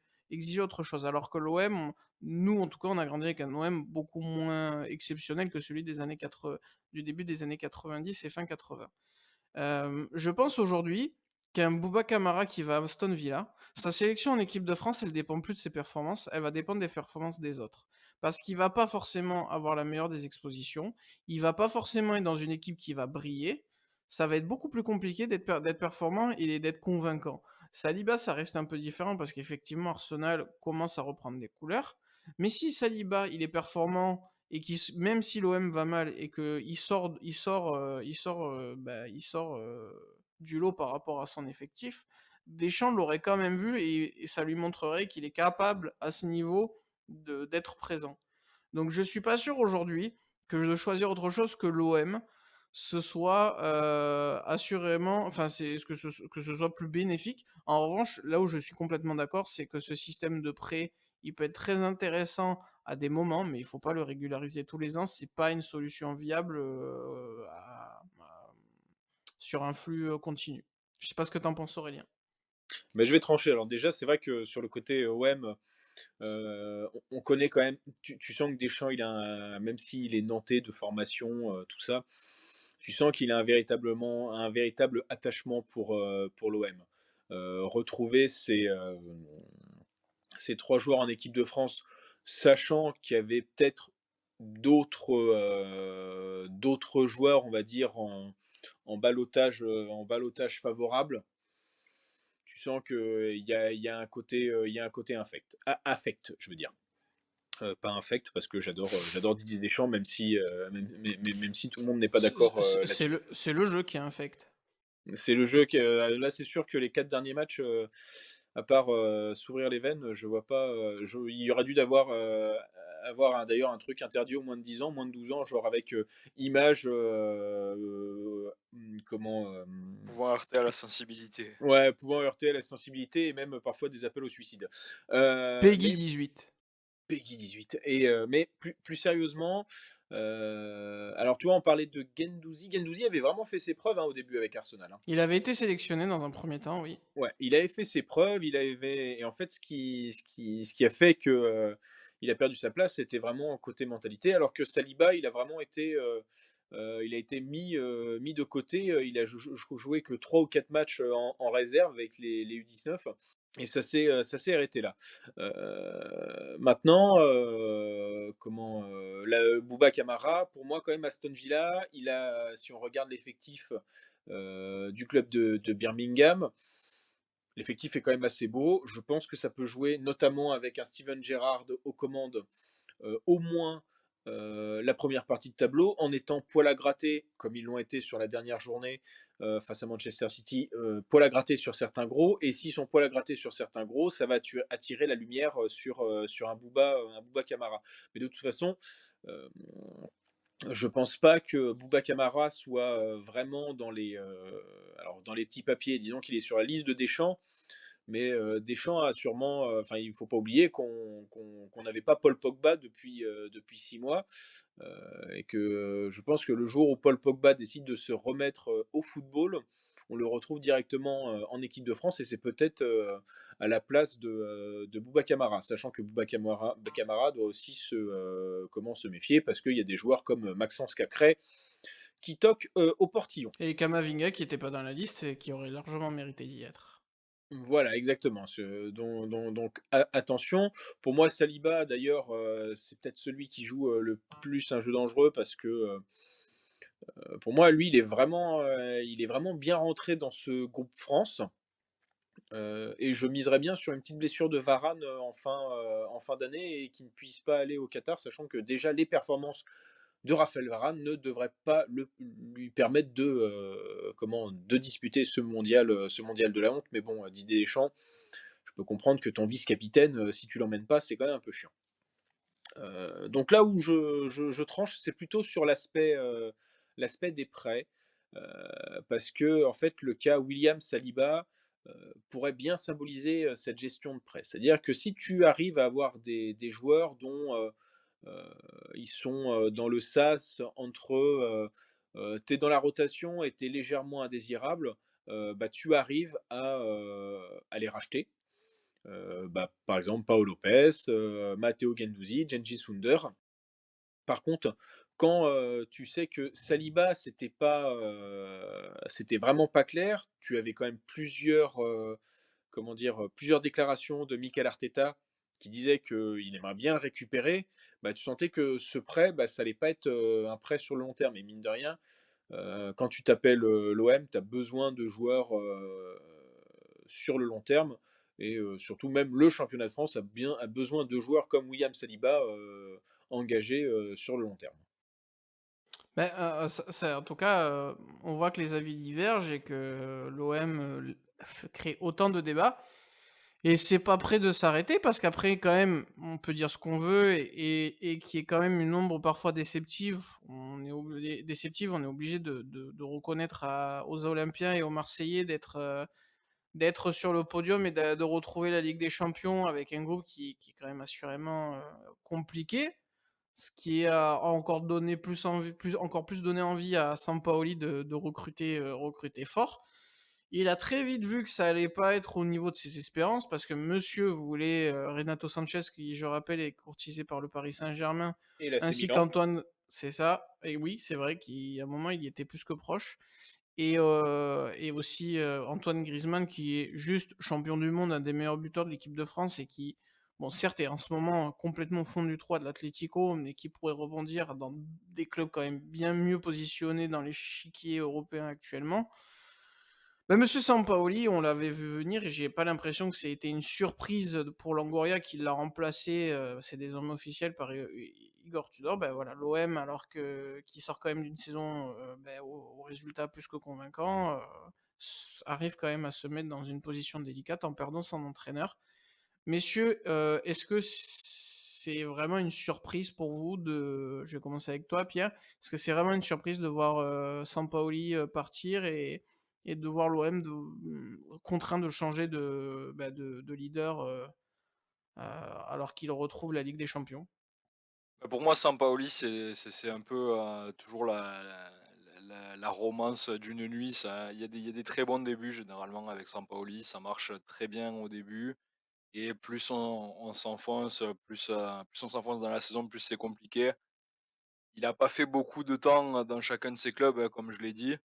autre chose. Alors que l'OM, nous en tout cas, on a grandi avec un OM beaucoup moins exceptionnel que celui du début des années 90 et fin 80. Je pense aujourd'hui qu'un Bouba Kamara qui va à Aston Villa, sa sélection en équipe de France, elle dépend plus de ses performances, elle va dépendre des performances des autres. Parce qu'il va pas forcément avoir la meilleure des expositions, il va pas forcément être dans une équipe qui va briller. Ça va être beaucoup plus compliqué d'être performant et d'être convaincant. Saliba, ça reste un peu différent parce qu'effectivement, Arsenal commence à reprendre des couleurs. Mais si Saliba, il est performant et même si l'OM va mal et qu'il sort du lot par rapport à son effectif, Deschamps l'aurait quand même vu et ça lui montrerait qu'il est capable à ce niveau d'être présent. Donc je suis pas sûr aujourd'hui que de choisir autre chose que l'OM, ce soit assurément, enfin que ce soit plus bénéfique. En revanche, là où je suis complètement d'accord, c'est que ce système de prêt, il peut être très intéressant à des moments, mais il faut pas le régulariser tous les ans. C'est pas une solution viable sur un flux continu. Je sais pas ce que t'en penses, Aurélien. Mais je vais trancher. Alors déjà, c'est vrai que sur le côté OM, on connaît quand même, tu sens que Deschamps, il a même s'il est nantais de formation, tout ça, tu sens qu'il a un véritable attachement pour l'OM. Retrouver ces 3 joueurs en équipe de France, sachant qu'il y avait peut-être d'autres joueurs, on va dire, en ballottage favorable. Tu sens qu'il y a un côté affect, je veux dire. Pas infect parce que j'adore Didier Deschamps, même si tout le monde n'est pas C'est d'accord c'est- c'est là-dessus. le jeu qui est infect. C'est le jeu là, c'est sûr que les 4 derniers matchs, à part s'ouvrir les veines, je vois pas. Il y aurait dû avoir d'ailleurs un truc interdit aux moins de 10 ans, moins de 12 ans, genre avec image, comment, Pouvant heurter à la sensibilité. ouais, pouvant heurter à la sensibilité et même parfois des appels au suicide. Peggy Mais 18. Peggy 18 mais plus sérieusement, alors tu vois, on parlait de Guendouzi. Guendouzi avait vraiment fait ses preuves, hein, au début avec Arsenal, hein. Il avait été sélectionné dans un premier temps, oui. Ouais, il avait fait ses preuves, et en fait, ce qui a fait que, il a perdu sa place, c'était vraiment côté mentalité, alors que Saliba, il a été mis de côté, il a joué que 3 ou 4 matchs, en réserve avec les U19 et ça s'est arrêté là. Maintenant, Bouba Kamara, pour moi quand même Aston Villa, si on regarde l'effectif, du club de Birmingham, L'effectif est quand même assez beau. Je pense que ça peut jouer, notamment avec un Steven Gerrard aux commandes, au moins la première partie de tableau, en étant poil à gratter, comme ils l'ont été sur la dernière journée face à Manchester City, poil à gratter sur certains gros. Et s'ils sont poil à gratter sur certains gros, ça va attirer la lumière sur un Bouba Camara. Mais de toute façon, euh, je pense pas que Bouba Camara soit vraiment alors dans les petits papiers. Disons qu'il est sur la liste de Deschamps, mais Deschamps a sûrement, enfin, il faut pas oublier qu'on n'avait pas Paul Pogba depuis 6 mois, et que, je pense que le jour où Paul Pogba décide de se remettre, au football, on le retrouve directement, en équipe de France et c'est peut-être, à la place de Bouba Camara. Sachant que Bouba Camara doit aussi se méfier parce qu'il y a des joueurs comme Maxence Cacré qui toquent, au portillon. Et Kamavinga qui était pas dans la liste et qui aurait largement mérité d'y être. Voilà, exactement. Donc attention. Pour moi, Saliba, d'ailleurs, c'est peut-être celui qui joue le plus un jeu dangereux parce que pour moi, lui, il est vraiment bien rentré dans ce groupe France. Et je miserais bien sur une petite blessure de Varane en fin d'année et qu'il ne puisse pas aller au Qatar, sachant que déjà les performances de Raphaël Varane ne devraient pas lui permettre de disputer ce mondial de la honte. Mais bon, Didier Deschamps, je peux comprendre que ton vice-capitaine, si tu l'emmènes pas, c'est quand même un peu chiant. Donc là où je tranche, c'est plutôt sur l'aspect des prêts, parce que en fait, le cas William Saliba, pourrait bien symboliser, cette gestion de prêt. C'est-à-dire que si tu arrives à avoir des joueurs dont, ils sont, dans le sas entre, tu es dans la rotation et tu es légèrement indésirable, bah, tu arrives à les racheter. Par exemple, Paul Lopez, Matteo Guendouzi, Cengiz Under. Par contre, quand, tu sais que Saliba, c'était vraiment pas clair, tu avais quand même plusieurs déclarations de Mikel Arteta qui disait qu'il aimerait bien le récupérer, bah, tu sentais que ce prêt, bah, ça allait pas être, un prêt sur le long terme et mine de rien, quand tu t'appelles, l'OM, tu as besoin de joueurs, sur le long terme et surtout même le championnat de France a besoin de joueurs comme William Saliba, engagés, sur le long terme. Ben ça en tout cas, on voit que les avis divergent et que l'OM, l f crée autant de débats et c'est pas prêt de s'arrêter parce qu'après quand même, on peut dire ce qu'on veut et qu'il y ait quand même une ombre parfois déceptive, on est obligé de reconnaître aux Olympiens et aux Marseillais d'être sur le podium et de retrouver la Ligue des Champions avec un groupe qui est quand même assurément, compliqué. Ce qui a encore plus donné envie à Sampaoli de recruter fort. Il a très vite vu que ça allait pas être au niveau de ses espérances parce que monsieur voulait, Renato Sanchez qui, je rappelle, est courtisé par le Paris Saint-Germain, Et l'AC ainsi Milan. qu'Antoine c'est ça et oui, c'est vrai qu'à un moment, il y était plus que proche et aussi, Antoine Griezmann qui est juste champion du monde, un des meilleurs buteurs de l'équipe de France et qui, bon certes est en ce moment complètement au fond du trou de l'Atlético, mais qui pourrait rebondir dans des clubs quand même bien mieux positionnés dans l'échiquier européen actuellement. Bah, monsieur Sampaoli, on l'avait vu venir et j'ai pas l'impression que c'était une surprise, pour Longoria qui l'a remplacé, c'est désormais officiel par, Igor Tudor. Ben voilà, l'OM alors qui sort quand même d'une saison, aux résultats plus que convaincants, arrive quand même à se mettre dans une position délicate en perdant son entraîneur. Messieurs, est-ce que c'est vraiment une surprise pour vous je vais commencer avec toi Pierre. Est-ce que c'est vraiment une surprise de voir, Sampaoli, partir et de voir l'OM contraint de changer de leader, alors qu'il retrouve la Ligue des Champions? Bah, pour moi, Sampaoli, c'est un peu, toujours la romance d'une nuit. Ça il y a des très bons débuts généralement avec Sampaoli, ça marche très bien au début et plus on s'enfonce, plus on s'enfonce dans la saison, plus c'est compliqué. Il a pas fait beaucoup de temps dans chacun de ses clubs, comme je l'ai dit.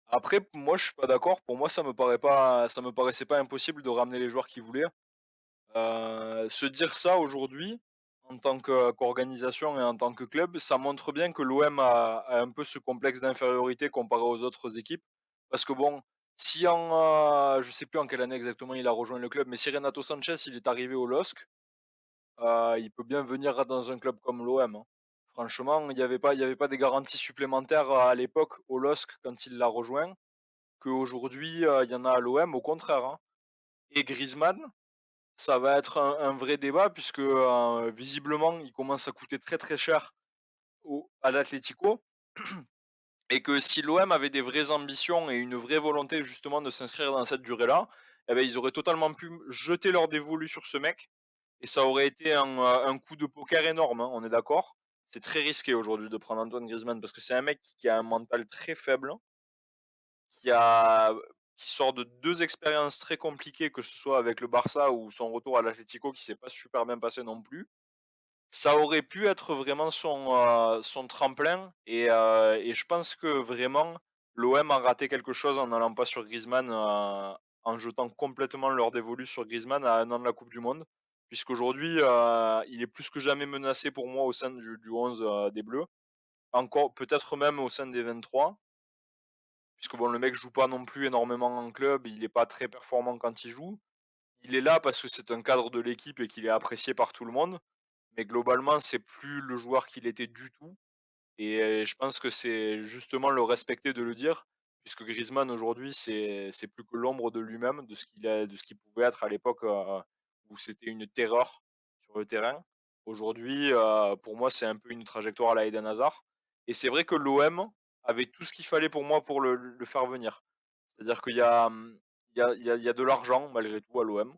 Après, moi, je suis pas d'accord. Pour moi, ça me paraissait pas impossible de ramener les joueurs qu'il voulait. Se dire ça aujourd'hui, en tant qu'organisation et en tant que club, ça montre bien que l'OM a un peu ce complexe d'infériorité comparé aux autres équipes. Parce que bon, Si je sais plus en quelle année exactement il a rejoint le club, mais si Renato Sanchez, il est arrivé au LOSC, il peut bien venir dans un club comme l'OM, hein. Franchement, il y avait pas des garanties supplémentaires, à l'époque au LOSC quand il l'a rejoint, qu'aujourd'hui, il y en a à l'OM, au contraire, hein. Et Griezmann, ça va être un vrai débat puisque, visiblement, il commence à coûter très, très cher à l'Atlético et que si l'OM avait des vraies ambitions et une vraie volonté justement de s'inscrire dans cette durée-là, eh beh, ils auraient totalement pu jeter leur dévolu sur ce mec et ça aurait été un coup de poker énorme, hein, on est d'accord? C'est très risqué aujourd'hui de prendre Antoine Griezmann parce que c'est un mec qui a un mental très faible, qui a qui sort de 2 expériences très compliquées, que ce soit avec le Barça ou son retour à l'Atlético qui s'est pas super bien passé non plus. Ça aurait pu être vraiment son tremplin et je pense que vraiment l'OM a raté quelque chose en n'allant pas sur Griezmann, en jetant complètement leur dévolu sur Griezmann à 1 an de la coupe du monde. Puisqu'aujourd'hui, il est plus que jamais menacé pour moi au sein du 11, des Bleus. Encore peut-être même au sein des 23, puisque bon, le mec joue pas non plus énormément en club, il est pas très performant quand il joue. Il est là parce que c'est un cadre de l'équipe et qu'il est apprécié par tout le monde, mais globalement, c'est plus le joueur qu'il était du tout et je pense que c'est justement le respecter de le dire, puisque Griezmann aujourd'hui, c'est plus que l'ombre de lui-même, de ce qu'il pouvait être à l'époque, où c'était une terreur sur le terrain. Aujourd'hui, pour moi, c'est un peu une trajectoire à la Eden Hazard et c'est vrai que l'OM avait tout ce qu'il fallait pour moi pour le faire venir. C'est-à-dire qu'il y a, il y a de l'argent malgré tout à l'OM.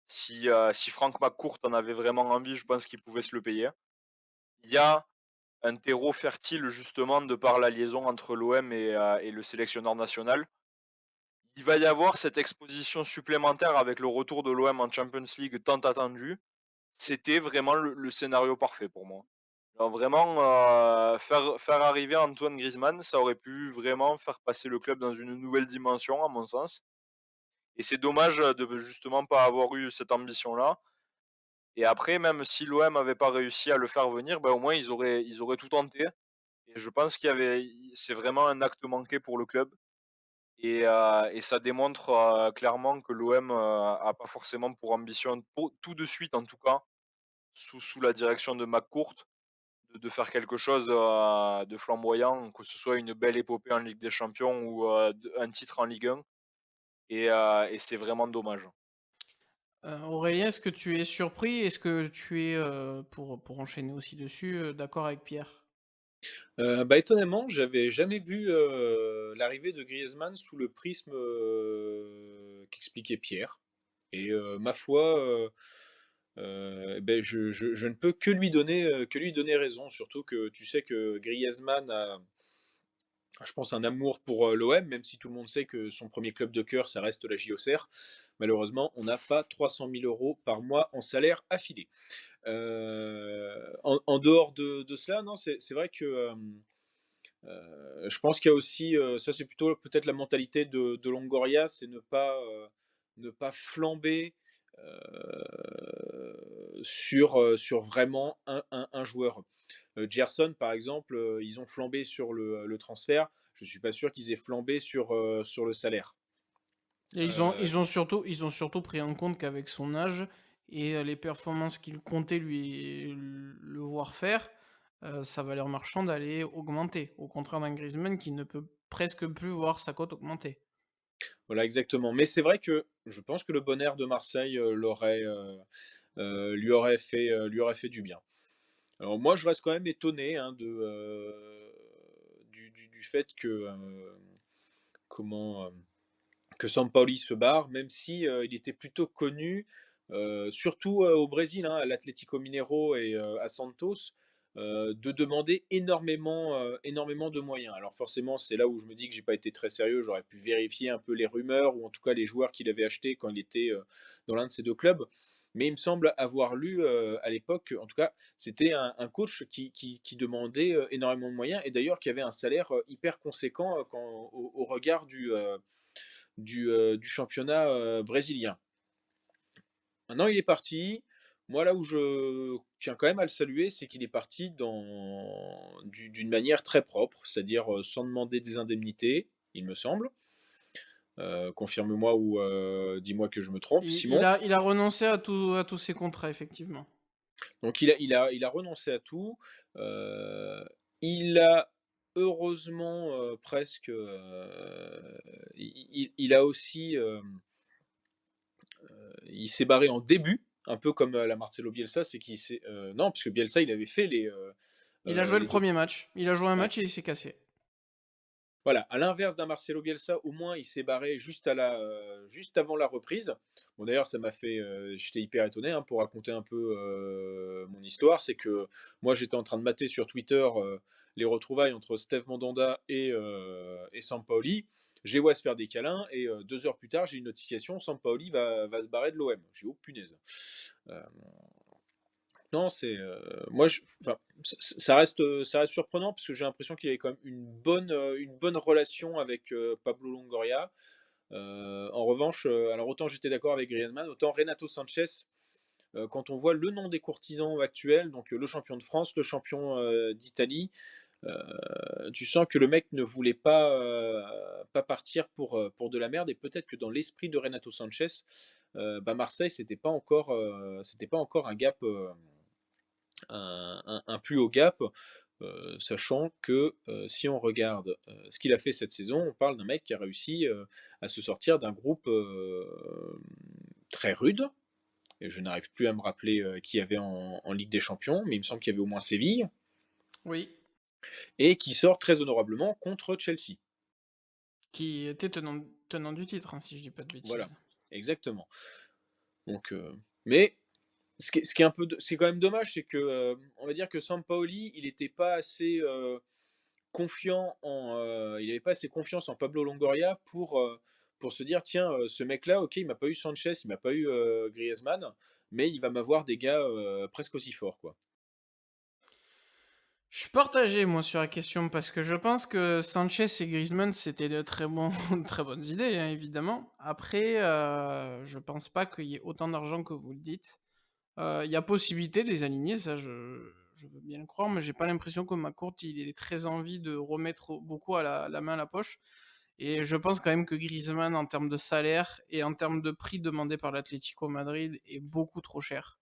Si Frank McCourt en avait vraiment envie, je pense qu'il pouvait se le payer. Il y a un terreau fertile justement de par la liaison entre l'OM et le sélectionneur national. Il va y avoir cette exposition supplémentaire avec le retour de l'OM en Champions League tant attendu. C'était vraiment le scénario parfait pour moi. Alors vraiment, faire arriver Antoine Griezmann, ça aurait pu vraiment faire passer le club dans une nouvelle dimension à mon sens et c'est dommage, de justement pas avoir eu cette ambition-là. Et après, même si l'OM avait pas réussi à le faire venir, bah, au moins ils auraient tout tenté et je pense c'est vraiment un acte manqué pour le club et ça démontre, clairement que l'OM, a pas forcément pour ambition, pour tout de suite en tout cas, sous la direction de McCourt, de faire quelque chose, de flamboyant, que ce soit une belle épopée en Ligue des Champions ou, un titre en Ligue 1 et c'est vraiment dommage. Aurélien, est-ce que tu es surpris? Est-ce que tu es, pour enchaîner aussi dessus, d'accord avec Pierre? Bah, étonnamment, j'avais jamais vu, l'arrivée de Griezmann sous le prisme, qu'expliquait Pierre et ma foi, beh, je ne peux que lui donner raison. Surtout que tu sais que Griezmann a, je pense, un amour pour, l'OM, même si tout le monde sait que son premier club de cœur, ça reste la JOCR. Malheureusement, on n'a pas 300 000 € par mois en salaire à filer. En dehors de cela, non, c'est vrai que, je pense qu'il y a aussi, ça c'est plutôt peut-être la mentalité de Longoria, c'est ne pas flamber, sur vraiment un joueur. Gerson par exemple, ils ont flambé sur le transfert, je suis pas sûr qu'ils aient flambé sur le salaire. Et Heu, ils ont surtout pris en compte qu'avec son âge et les performances qu'il comptait le voir faire, sa valeur marchande allait augmenter. Au contraire d'un Griezmann qui ne peut presque plus voir sa cote augmenter. voilà exactement. Mais c'est vrai que je pense que le bon air de Marseille, lui aurait fait du bien. Alors moi, je reste quand même étonné, hein, du fait que, comment, que Sampaoli se barre, même si, il était plutôt connu, surtout, au Brésil, hein, à l'Atlético Mineiro et à Santos, de demander énormément de moyens. Alors forcément, c'est là où je me dis que j'ai pas été très sérieux, j'aurais pu vérifier un peu les rumeurs ou en tout cas les joueurs qu'il avait achetés quand il était, dans l'un de ces 2 clubs. Mais il me semble avoir lu, à l'époque, en tout cas, c'était un coach qui demandait, énormément de moyens et d'ailleurs qui avait un salaire, hyper conséquent, quand au regard du championnat, brésilien. Maintenant, il est parti. Moi, là où je tiens quand même à le saluer, c'est qu'il est parti d'une manière très propre, c'est-à-dire, sans demander des indemnités, il me semble. Confirme-moi ou dis-moi que je me trompe, Il il Simon. a il a renoncé à tous ses contrats, effectivement. Donc il a renoncé à tout, il a heureusement, presque, il a aussi, il s'est barré en début, un peu comme, la Marcelo Bielsa, c'est qu'il s'est non, puisque Bielsa, il avait fait Il a joué le les op premier match. Il a joué un ouais. match et il s'est cassé. Voilà, à l'inverse d'un Marcelo Bielsa, au moins il s'est barré juste avant la reprise. Bon d'ailleurs ça m'a fait, j'étais hyper étonné, hein, pour raconter un peu, mon histoire. C'est que moi j'étais en train de mater sur Twitter, les retrouvailles entre Steve Mandanda et Sampaoli. Je les vois se faire des câlins et 2 heures plus tard, j'ai une notification, Sampaoli va se barrer de l'OM. Je dis: «Oh punaise!» heu non, moi je enfin, ça reste surprenant parce que j'ai l'impression qu'il avait quand même une bonne relation avec, Pablo Longoria. En revanche, alors autant j'étais d'accord avec Griezmann, autant Renato Sanchez, quand on voit le nom des courtisans actuels, donc, le champion de France, le champion, d'Italie, tu sens que le mec ne voulait pas partir pour de la merde et peut-être que dans l'esprit de Renato Sanchez, bah, Marseille, c'était pas encore un gap, un plus haut gap, sachant que, si on regarde, ce qu'il a fait cette saison, on parle d'un mec qui a réussi, à se sortir d'un groupe, très rude et je n'arrive plus à me rappeler, qui y avait en Ligue des Champions, mais il me semble qu'il y avait au moins Séville Oui, et qui sort très honorablement contre Chelsea. qui était tenant du titre, hein, si je dis pas de Voilà, bêtises. exactement. Donc, mais ce qui est un peu ce qui est quand même dommage, c'est que, on va dire que Sampaoli, il n'était pas assez, il avait pas assez confiance en Pablo Longoria pour se dire: «Tiens, ce mec-là, OK, il m'a pas eu Sanchez, il m'a pas eu, Griezmann, mais il va m'avoir des gars, presque aussi forts, quoi». Je suis partagé moi sur la question parce que je pense que Sanchez et Griezmann, c'était de très bons de très bonnes idées, hein, évidemment. Après, je pense pas qu'il y ait autant d'argent que vous le dites. Il y a possibilité de les aligner, ça je veux bien le croire, mais j'ai pas l'impression que McCourt, il ait très envie de remettre beaucoup à la main à la poche et je pense quand même que Griezmann, en termes de salaire et en termes de prix demandé par l'Atlético Madrid, est beaucoup trop cher.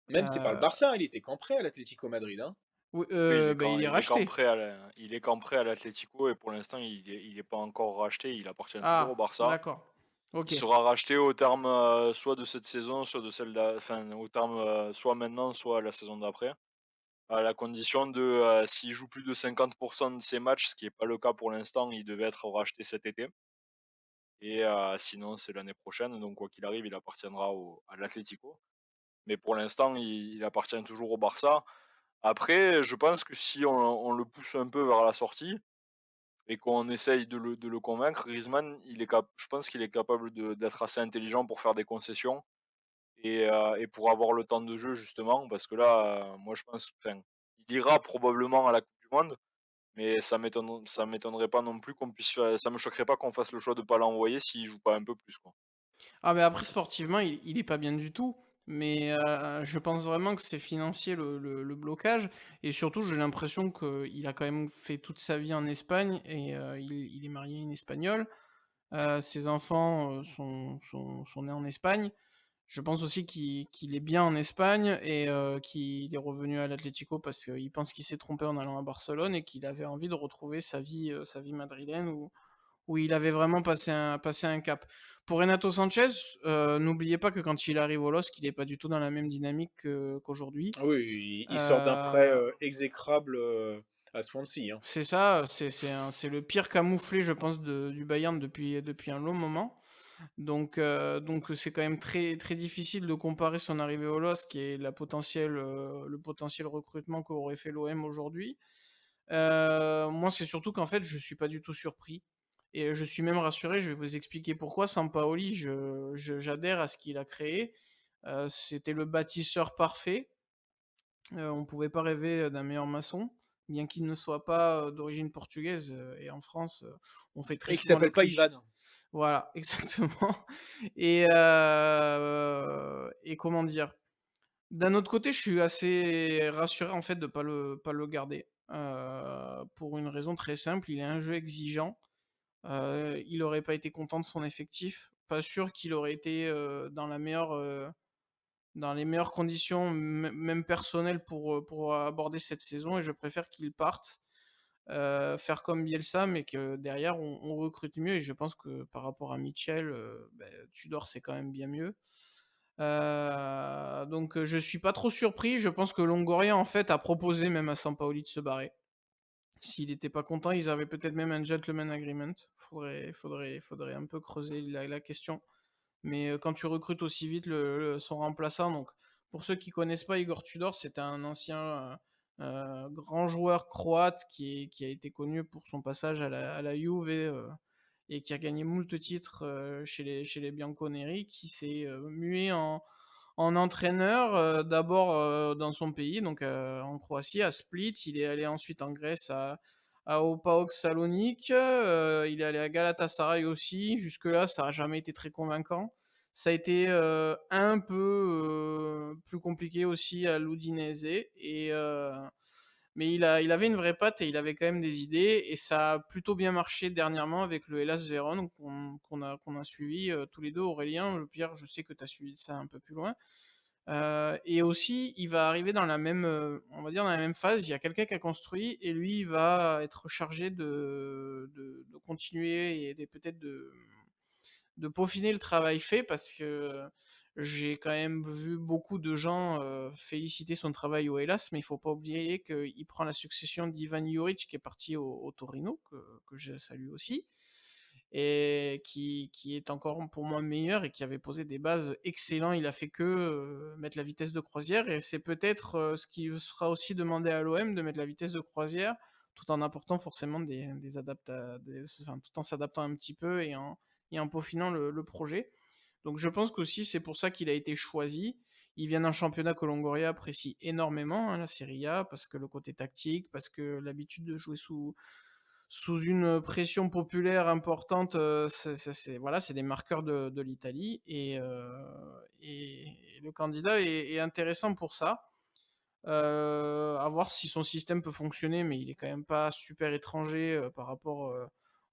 Même c'est par le Heu, Barça, il était qu'en prêt à l'Atlético Madrid, hein. oui, Oui, il est il est qu'en racheté. prêt à l'Atlético et pour l'instant, il est pas encore racheté, il appartient toujours au Ah, Barça. d'accord. Il OK. sera racheté au terme, soit de cette saison, soit de celle enfin, au terme, soit maintenant, soit la saison d'après. À la condition de, s'il joue plus de 50 de ses matchs, ce qui est pas le cas pour l'instant, il devait être racheté cet été et sinon c'est l'année prochaine, donc quoi qu'il arrive, il appartiendra à l'Atlético. Mais pour l'instant, il appartient toujours au Barça. Après, je pense que si on le pousse un peu vers la sortie et qu'on essaye de le convaincre, Griezmann, je pense qu'il est capable d'être assez intelligent pour faire des concessions et pour avoir le temps de jeu justement. Parce que là, moi je pense enfin, il ira probablement à la coupe du monde, mais ça m'étonnerait pas non plus qu'on puisse faire ça me choquerait pas qu'on fasse le choix de pas l'envoyer s'il joue pas un peu plus, quoi. Ah mais après sportivement, il est pas bien du tout, mais je pense vraiment que c'est financier le blocage et surtout j'ai l'impression qu'il a quand même fait toute sa vie en Espagne et il est marié à une Espagnole. Ses enfants, sont nés en Espagne. Je pense aussi qu'il est bien en Espagne et qu'il est revenu à l'Atlético parce qu'il pense qu'il s'est trompé en allant à Barcelone et qu'il avait envie de retrouver sa vie madrilène où il avait vraiment passé un cap. Pour Renato Sanchez, n'oubliez pas que quand il arrive au LOSC, il est pas du tout dans la même dynamique qu'aujourd'hui. Ah oui, il sort d'un prêt, Heu, exécrable, à Swansea, hein. c'est ça, c'est le pire camouflet, je pense, du Bayern depuis un long moment. Donc c'est quand même très très difficile de comparer son arrivée au LOSC et le potentiel recrutement qu'aurait fait l'OM aujourd'hui. Moi, c'est surtout qu'en fait, je suis pas du tout surpris et je suis même rassuré. Je vais vous expliquer pourquoi. Sampaoli, j'adhère à ce qu'il a créé. C'était le bâtisseur parfait. On pouvait pas rêver, d'un meilleur maçon, bien qu'il ne soit pas, d'origine portugaise, et en France, on fait très Et qui souvent le s'appelle pas cliché. Ivan. Voilà, exactement et comment dire? D'un autre côté, je suis assez rassuré, en fait, de pas le garder, pour une raison très simple, il a un jeu exigeant, il aurait pas été content de son effectif. Pas sûr qu'il aurait été, dans les meilleures conditions, même personnelles pour aborder cette saison et je préfère qu'il parte, faire comme Bielsa, mais que derrière on recrute mieux et je pense que par rapport à Mitchell, Tudor c'est quand même bien mieux. Donc je suis pas trop surpris. Je pense que Longoria, en fait, a proposé même à Sampaoli de se barrer. S'il était pas content, ils avaient peut-être même un gentleman agreement. Faudrait un peu creuser la question. Mais quand tu recrutes aussi vite son remplaçant, donc pour ceux qui connaissent pas Igor Tudor, c'est un ancien grand joueur croate qui a été connu pour son passage à la Juve et qui a gagné moult titres chez les Bianconeri, qui s'est mué en entraîneur, d'abord dans son pays, donc en Croatie, à Split. Il est allé ensuite en Grèce à PAOK Salonique. Il est allé à Galatasaray aussi. Jusque-là, ça n'a jamais été très convaincant. Ça a été un peu plus compliqué aussi à l'Udinese. Mais il avait une vraie patte et il avait quand même des idées. Et ça a plutôt bien marché dernièrement avec le Hellas Vérone qu'on a suivi tous les deux. Aurélien, Pierre, je sais que tu as suivi ça un peu plus loin. Et aussi, il va arriver dans la même, on va dire dans la même phase. Il y a quelqu'un qui a construit et lui, il va être chargé de continuer et peut-être de peaufiner le travail fait parce que j'ai quand même vu beaucoup de gens féliciter son travail au Hellas, mais il faut pas oublier qu'il prend la succession d'Ivan Juric qui est parti au Torino, que je salue aussi et qui est encore pour moi meilleur et qui avait posé des bases excellentes. Il a fait que mettre la vitesse de croisière et c'est peut-être ce qui sera aussi demandé à l'OM de mettre la vitesse de croisière tout en apportant forcément enfin, tout en s'adaptant un petit peu et en peaufinant le projet. Donc je pense qu'aussi c'est pour ça qu'il a été choisi. Il vient d'un championnat que Longoria apprécie énormément, hein, la Serie A, parce que le côté tactique, parce que l'habitude de jouer sous une pression populaire importante, voilà, c'est des marqueurs de l'Italie et le candidat est intéressant pour ça. À voir si son système peut fonctionner, mais il est quand même pas super étranger par rapport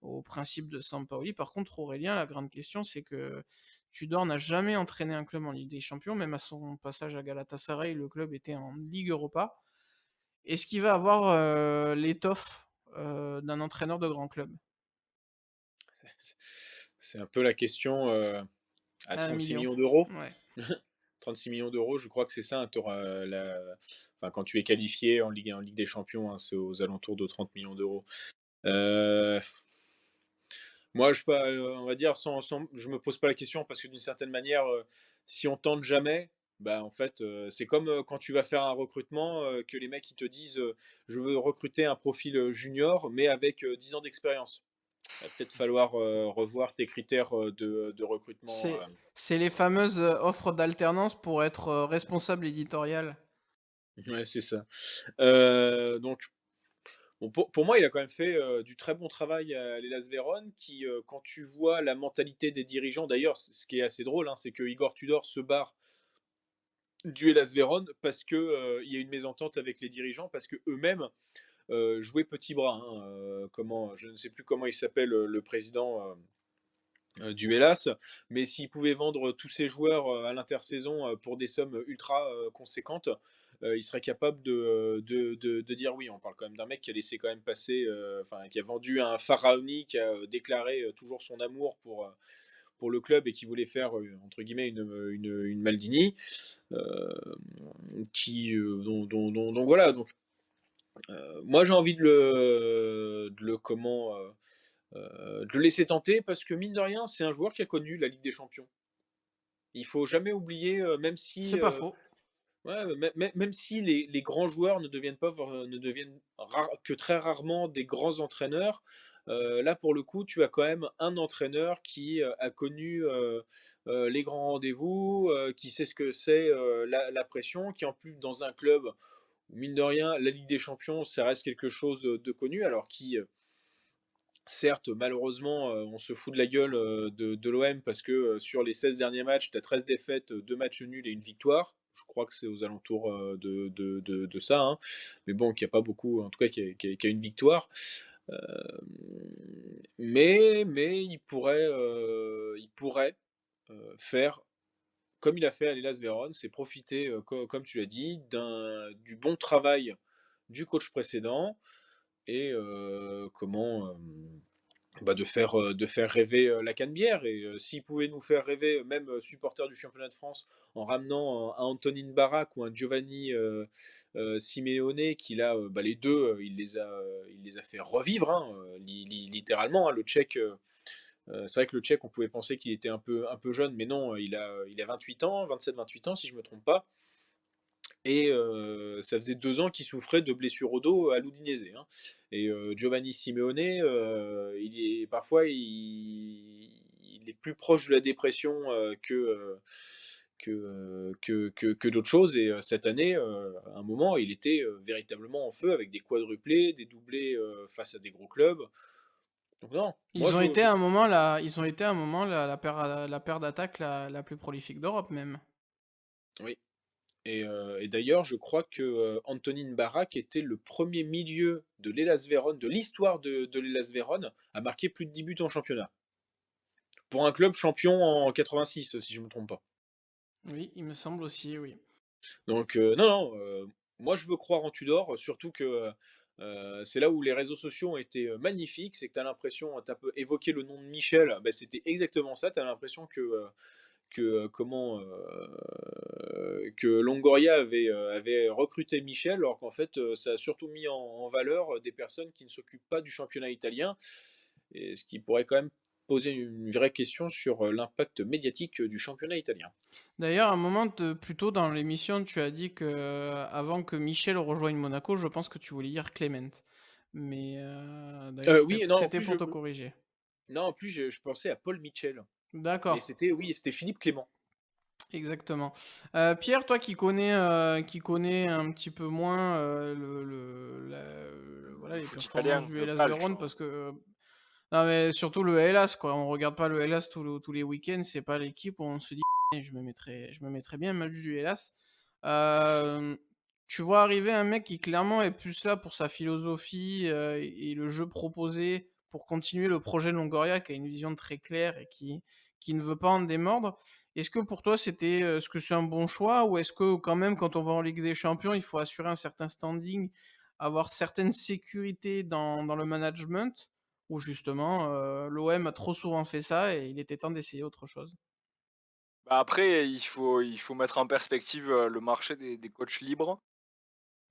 au principe de Sampaoli. Par contre, Aurélien, la grande question, c'est que Tudor n'a jamais entraîné un club en Ligue des Champions, même à son passage à Galatasaray, le club était en Ligue Europa. Est-ce qu'il va avoir l'étoffe d'un entraîneur de grand club? C'est un peu la question à À 36 1 000 000. millions d'euros. Ouais. 36 millions d'euros, je crois que c'est ça. Hein, enfin, quand tu es qualifié en Ligue des Champions, hein, c'est aux alentours de 30 millions d'euros. Euh, Moi, on va dire, je me pose pas la question parce que d'une certaine manière, si on tente jamais, bah en fait, c'est comme quand tu vas faire un recrutement, que les mecs ils te disent je veux recruter un profil junior, mais avec 10 ans d'expérience. Il va peut-être falloir revoir tes critères de recrutement. C'est les fameuses offres d'alternance pour être responsable éditorial. Ouais, c'est ça. Donc, bon, pour moi, il a quand même fait du très bon travail à l'Hellas Vérone, qui, quand tu vois la mentalité des dirigeants, d'ailleurs, ce qui est assez drôle, hein, c'est que Igor Tudor se barre du Hellas Vérone parce que il y a une mésentente avec les dirigeants, parce que eux-mêmes jouaient petit bras. Hein, je ne sais plus comment il s'appelle le président du Hellas, mais s'il pouvait vendre tous ses joueurs à l'intersaison pour des sommes ultra conséquentes, il serait capable de dire oui. On parle quand même d'un mec qui a laissé quand même passer, enfin qui a vendu un pharaonique, qui a déclaré toujours son amour pour le club et qui voulait faire entre guillemets une Maldini, donc voilà. Donc moi j'ai envie de le laisser tenter parce que mine de rien, c'est un joueur qui a connu la Ligue des Champions. Il faut jamais oublier, même si, C'est pas faux. ouais, même si les grands joueurs ne deviennent que très rarement des grands entraîneurs, là pour le coup, tu as quand même un entraîneur qui a connu les grands rendez-vous, qui sait ce que c'est la pression, qui en plus dans un club où mine de rien, la Ligue des Champions, ça reste quelque chose de connu, alors qui certes, malheureusement, on se fout de la gueule de l'OM parce que sur les 16 derniers matchs, tu as 13 défaites, 2 matchs nuls et une victoire. Je crois que c'est aux alentours de ça. Hein. Mais bon, qu'il n'y a pas beaucoup, en tout cas, qu'il y a une victoire. Mais il pourrait, faire comme il a fait à l'Hellas Vérone, c'est profiter, comme tu l'as dit, du bon travail du coach précédent et de faire rêver, la Canebière et s'il pouvait nous faire rêver, même, supporters du championnat de France, en ramenant un Antonin Barak ou un Giovanni, Simeone qui là, les 2, il les a fait revivre, hein, littéralement, hein. Le Tchèque, c'est vrai que le Tchèque, on pouvait penser qu'il était un peu jeune, mais non, il a 28 ans, 27-28 ans si je me trompe pas et ça faisait 2 ans qu'il souffrait de blessures au dos à l'Udinese, hein et Giovanni Simeone, il est plus proche de la dépression, que d'autres choses et cette année, à un moment, il était, véritablement en feu avec des quadruplés, des doublés, face à des gros clubs. Donc non, moi Ils ont été je à un moment la paire d'attaque la plus prolifique d'Europe même. oui. Et d'ailleurs, je crois que, Antonin Barak était le premier milieu de l'Hellas Vérone, de l'histoire de l'Hellas Vérone, à marquer plus de 10 buts en championnat. Pour un club champion en 86, si je ne me trompe pas. Oui, il me semble aussi, oui. Donc non, non, moi je veux croire en Tudor, surtout que, c'est là où les réseaux sociaux ont été, magnifiques. C'est que tu as l'impression tu as peu évoqué le nom de Michel, c'était exactement ça. Tu as l'impression que Longoria avait recruté Michel, alors qu'en fait, ça a surtout mis en valeur des personnes qui ne s'occupent pas du championnat italien, et ce qui pourrait quand même poser une vraie question sur l'impact médiatique du championnat italien. D'ailleurs, à un moment plus tôt dans l'émission, tu as dit que avant que Michel rejoigne Monaco, je pense que tu voulais dire Clément. Mais d'ailleurs, Oui, non, en c'était plus, pour te corriger. je pensais à Paul Mitchell, mais D'accord, c'était Philippe Clément. exactement. Pierre, toi qui connais un petit peu moins voilà, les Foot performances italien, du le Hellas calcio. Vérone, parce que non, mais surtout le Hellas, quoi. On regarde pas le Hellas tous les week-ends. C'est pas l'équipe où on se dit, je me mettrais bien un match du Hellas. Euh, Tu vois arriver un mec qui clairement est plus là pour sa philosophie et le jeu proposé pour continuer le projet de Longoria, qui a une vision très claire et qui ne veut pas en démordre. Est-ce que pour toi, est-ce que c'est un bon choix, ou est-ce que quand même, quand on va en Ligue des Champions, il faut assurer un certain standing, avoir certaines sécurités dans le management, ou justement, l'OM a trop souvent fait ça et il était temps d'essayer autre chose? Bah, après, il faut mettre en perspective, le marché des coachs libres.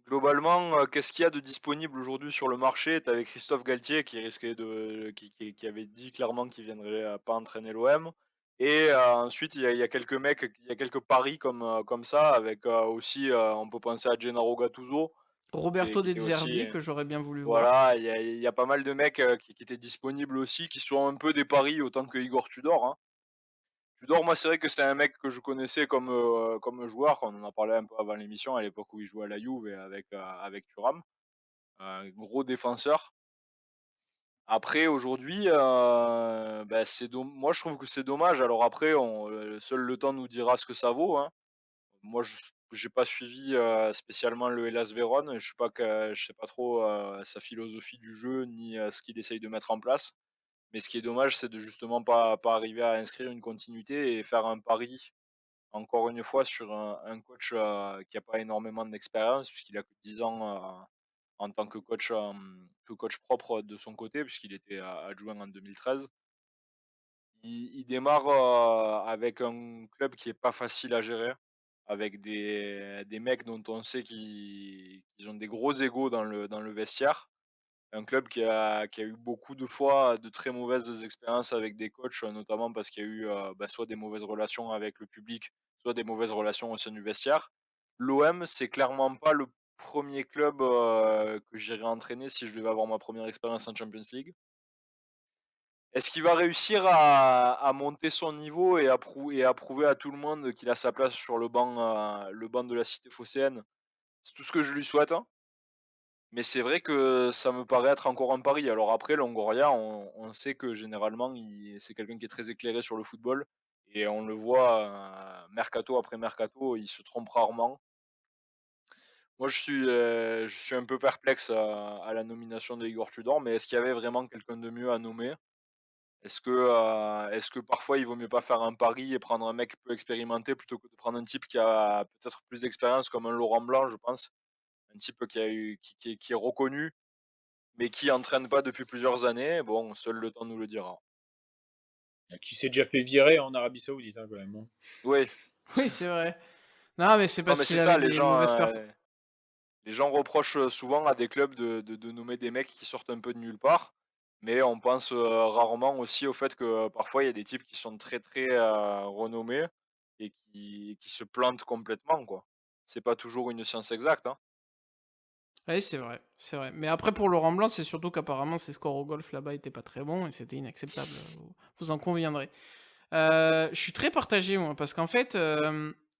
Globalement, qu'est-ce qu'il y a de disponible aujourd'hui sur le marché? Tu avais Christophe Galtier qui risquait de qui avait dit clairement qu'il viendrait, pas entraîner l'OM et ensuite il y a quelques mecs, il y a quelques paris comme ça avec, aussi, on peut penser à Gennaro Gattuso Roberto qui De était aussi, Zerbi, que j'aurais bien voulu voir. voilà, il y a pas mal de mecs, qui étaient disponibles aussi, qui sont un peu des paris autant que Igor Tudor, hein. Tudor, moi, c'est vrai que c'est un mec que je connaissais comme joueur. On en a parlé un peu avant l'émission, à l'époque où il jouait à la Juve et avec Thuram, un gros défenseur. Après aujourd'hui, moi je trouve que c'est dommage. Alors après seul le temps nous dira ce que ça vaut, hein. Moi je j'ai pas suivi, spécialement le Hellas Vérone. Je sais pas trop, sa philosophie du jeu ni, ce qu'il essaye de mettre en place. Mais ce qui est dommage, c'est de justement pas arriver à inscrire une continuité et faire un pari encore une fois sur un coach, qui a pas énormément d'expérience puisqu'il a que 10 ans, en tant que coach propre de son côté puisqu'il était adjoint en 2013. Il démarre, avec un club qui est pas facile à gérer, avec des mecs dont on sait qu'ils ont des gros égos dans le vestiaire. Un club qui a eu beaucoup de fois de très mauvaises expériences avec des coachs, notamment parce qu'il y a eu, soit des mauvaises relations avec le public, soit des mauvaises relations au sein du vestiaire. L'OM, c'est clairement pas le premier club, que j'irais entraîner si je devais avoir ma première expérience en Champions League. Est-ce qu'il va réussir à monter son niveau et à prouver à tout le monde qu'il a sa place sur le banc de la cité phocéenne? C'est tout ce que je lui souhaite, hein. Mais c'est vrai que ça me paraît être encore un pari. Alors après, Longoria, on sait que généralement, c'est quelqu'un qui est très éclairé sur le football et on le voit, mercato après mercato, il se trompe rarement. Moi, je suis un peu perplexe à la nomination de Igor Tudor, mais est-ce qu'il y avait vraiment quelqu'un de mieux à nommer? Est-ce que parfois il vaut mieux pas faire un pari et prendre un mec peu expérimenté plutôt que de prendre un type qui a peut-être plus d'expérience comme un Laurent Blanc, je pense? Un type qui est reconnu, mais qui entraîne pas depuis plusieurs années. Bon, seul le temps nous le dira. Qui s'est déjà fait virer en Arabie Saoudite, hein, quand même, hein. Oui, Oui, c'est vrai. Non, mais c'est non, parce mais c'est qu'il ça, avait des mauvaises les gens reprochent, souvent à des clubs de nommer des mecs qui sortent un peu de nulle part, mais on pense, rarement aussi au fait que, parfois il y a des types qui sont très, très, renommés et qui se plantent complètement, quoi. C'est pas toujours une science exacte, hein. Oui, c'est vrai, c'est vrai. Mais après pour Laurent Blanc, c'est surtout qu'apparemment ses scores au golf là-bas étaient pas très bons et c'était inacceptable, vous en conviendrez. Je suis très partagé moi, parce qu'en fait,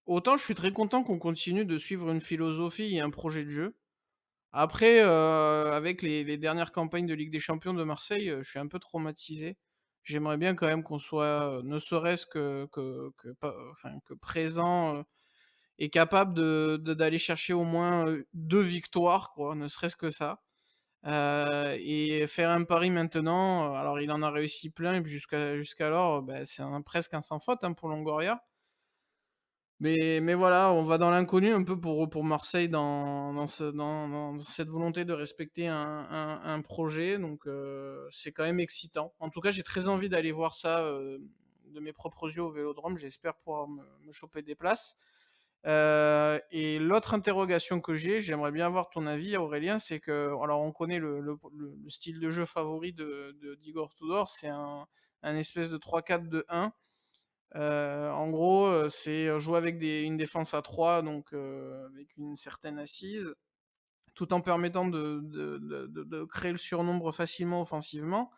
autant je suis très content qu'on continue de suivre une philosophie et un projet de jeu. Après, avec les dernières campagnes de Ligue des champions de Marseille, je suis un peu traumatisé. J'aimerais bien quand même qu'on soit, ne serait-ce que pas enfin que présent, et capable d'aller chercher au moins, 2 victoires quoi, ne serait-ce que ça. Et faire un pari maintenant, alors il en a réussi plein et puis jusqu'alors, bah, c'est presque un sans faute, hein, pour Longoria. Mais voilà, on va dans l'inconnu un peu pour Marseille dans cette volonté de respecter un projet donc c'est quand même excitant. En tout cas, j'ai très envie d'aller voir ça, de mes propres yeux au Vélodrome. J'espère pouvoir me choper des places. Et l'autre interrogation que j'aimerais bien avoir ton avis Aurélien, c'est que alors on connaît le style de jeu favori de d'Igor Tudor, c'est un espèce de 3-4-2-1. En gros, c'est jouer avec une défense à 3, donc avec une certaine assise, tout en permettant de créer le surnombre facilement offensivement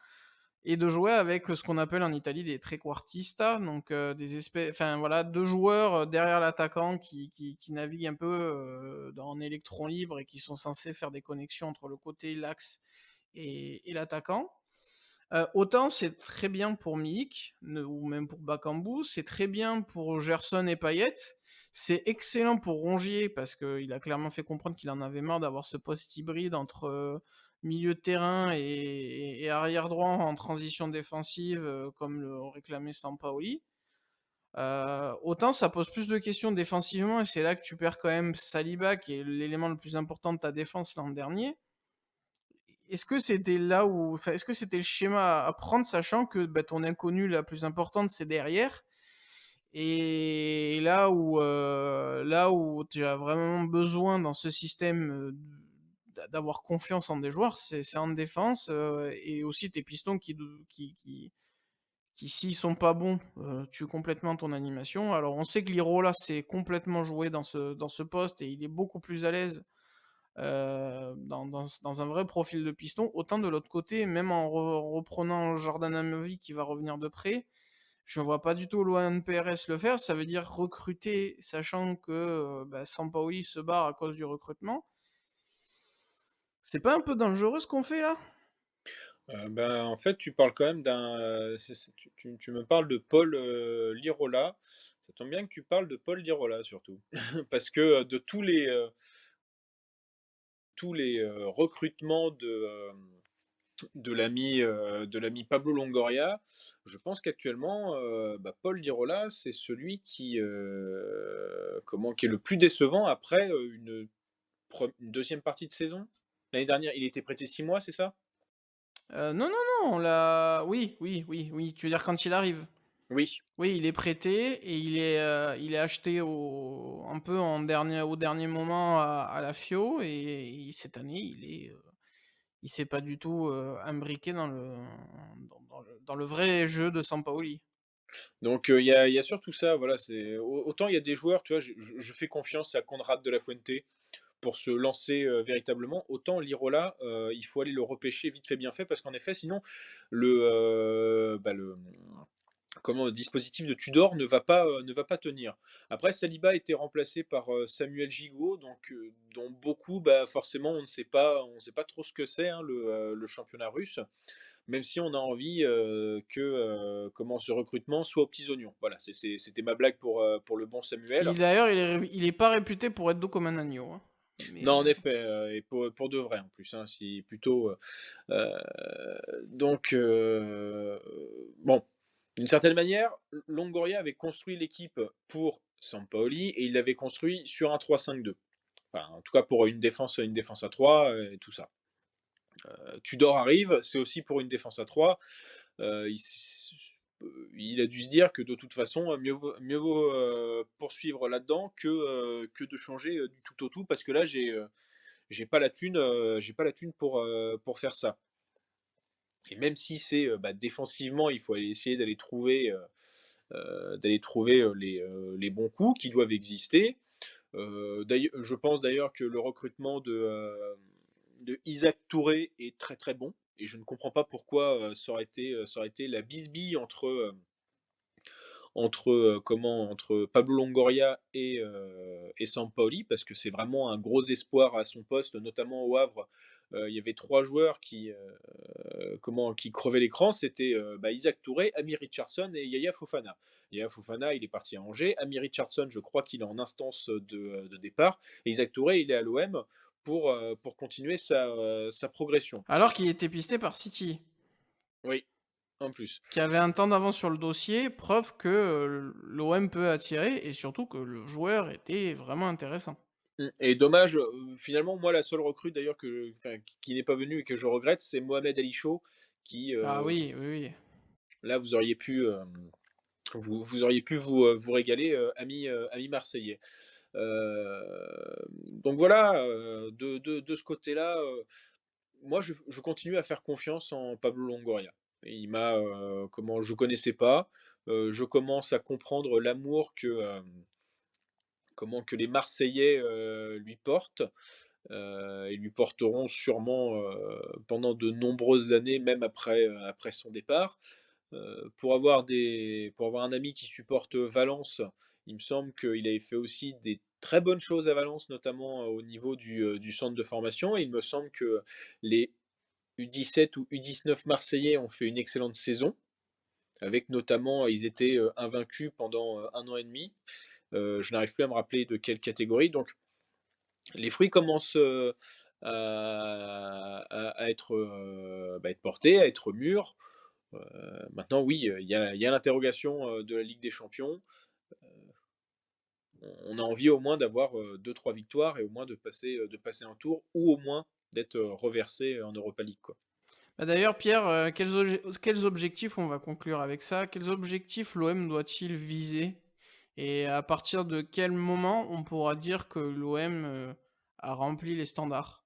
et de jouer avec ce qu'on appelle en Italie des trequartistas, donc des espèces, enfin voilà, 2 joueurs, derrière l'attaquant qui naviguent un peu, en électron libre et qui sont censés faire des connexions entre le côté, l'axe et l'attaquant. Autant c'est très bien pour Milik, ou même pour Bakambu, c'est très bien pour Gerson et Payet, c'est excellent pour Rongier parce qu'il a clairement fait comprendre qu'il en avait marre d'avoir ce poste hybride entre milieu de terrain et arrière droit en transition défensive, comme le réclamait Sampaoli. Autant ça pose plus de questions défensivement et c'est là que tu perds quand même Saliba qui est l'élément le plus important de ta défense l'an dernier. Est-ce que c'était là où enfin, est-ce que c'était le schéma à prendre, sachant que, bah, ton inconnue la plus importante, c'est derrière? Et là où tu as vraiment besoin dans ce système, d'avoir confiance en des joueurs, c'est en défense, et aussi tes pistons qui s'ils sont pas bons, tuent complètement ton animation. Alors on sait que Lirola s'est complètement joué dans ce poste et il est beaucoup plus à l'aise dans un vrai profil de piston. Autant de l'autre côté, même en reprenant Jordan Amovi qui va revenir de près, je vois pas du tout Luan Pérez le faire. Ça veut dire recruter, sachant que bah, Sampaoli se barre à cause du recrutement. C'est pas un peu dangereux ce qu'on fait là? Ben, en fait, tu parles quand même d'un, tu me parles de Paul, Lirola. Ça tombe bien que tu parles de Paul Lirola surtout. Parce que, de tous les, recrutements de l'ami Pablo Longoria, je pense qu'actuellement, bah, Paul Lirola, c'est celui qui est le plus décevant après, une 2e partie de saison. L'année dernière, il était prêté 6 mois, c'est ça? Non, non, non, on l'a oui, oui, oui, oui, tu veux dire quand il arrive? Oui. Oui, il est prêté et il est acheté au dernier moment à la FIO et cette année, il s'est pas du tout, imbriqué dans le vrai jeu de Sampaoli. Donc, il y a surtout ça, voilà, autant il y a des joueurs, tu vois, je fais confiance à Conrad de la Fuente pour se lancer, véritablement, autant Lirola, il faut aller le repêcher vite fait, bien fait, parce qu'en effet, sinon le dispositif de Tudor ne va pas tenir. Après Saliba a été remplacé par, Samuel Gigot, donc dont beaucoup, bah, forcément on ne sait pas trop ce que c'est, hein, le championnat russe, même si on a envie, que, ce recrutement soit aux petits oignons. Voilà, c'était ma blague pour le bon Samuel. D'ailleurs, il est pas réputé pour être doux comme un agneau, hein. Mais, Non, en effet, et pour de vrai en plus, hein, si plutôt, heu, donc bon, d'une certaine manière, Longoria avait construit l'équipe pour Sampaoli et il l'avait construit sur un 3-5-2. Enfin, en tout cas pour une défense à 3 et tout ça. Tudor arrive, c'est aussi pour une défense à 3. Il a dû se dire que de toute façon, mieux vaut, poursuivre là-dedans que de changer, du tout au tout parce que là j'ai pas la thune pour faire ça. Et même si c'est, bah, défensivement, il faut aller essayer d'aller trouver, les bons coups qui doivent exister. Je pense d'ailleurs que le recrutement de Isaac Touré est très, très bon et je ne comprends pas pourquoi, ça aurait été la bisbille entre Pablo Longoria et Sampaoli, parce que c'est vraiment un gros espoir à son poste, notamment au Havre. Il y avait 3 joueurs qui crevaient l'écran, c'était, bah, Isaac Touré, Amir Richardson et Yaya Fofana. Yaya Fofana, il est parti à Angers. Amir Richardson, je crois qu'il est en instance de départ et Isaac Touré, il est à l'OM pour continuer sa progression. alors qu'il était pisté par City, Oui, en plus. qui avait un temps d'avance sur le dossier, preuve que, l'OM peut attirer et surtout que le joueur était vraiment intéressant. Et dommage, finalement, moi, la seule recrue d'ailleurs qui n'est pas venue et que je regrette, c'est Mohamed Ali Chaud qui, Ah oui, oui, oui. là, vous auriez pu vous régaler, ami marseillais. Donc voilà, de ce côté-là, moi, je continue à faire confiance en Pablo Longoria. Et je connaissais pas, je commence à comprendre l'amour que les Marseillais, lui portent. Ils lui porteront sûrement, pendant de nombreuses années, même après son départ. Pour avoir un ami qui supporte Valence, il me semble qu'il avait fait aussi des très bonnes choses à Valence, notamment, au niveau du centre de formation. Et il me semble que les U17 ou U19 marseillais ont fait une excellente saison, avec notamment ils étaient, invaincus pendant, 1 an et demi. Je n'arrive plus à me rappeler de quelle catégorie. Donc les fruits commencent, à être, bah, être portés, à être mûrs. Maintenant oui, il y a l'interrogation, de la Ligue des champions. On a envie au moins d'avoir, 2-3 victoires et au moins de passer un tour ou au moins d'être, reversé en Europa League, quoi. Bah, d'ailleurs Pierre, quels objectifs, on va conclure avec ça, quels objectifs l'OM doit-il viser? Et à partir de quel moment on pourra dire que l'OM, a rempli les standards?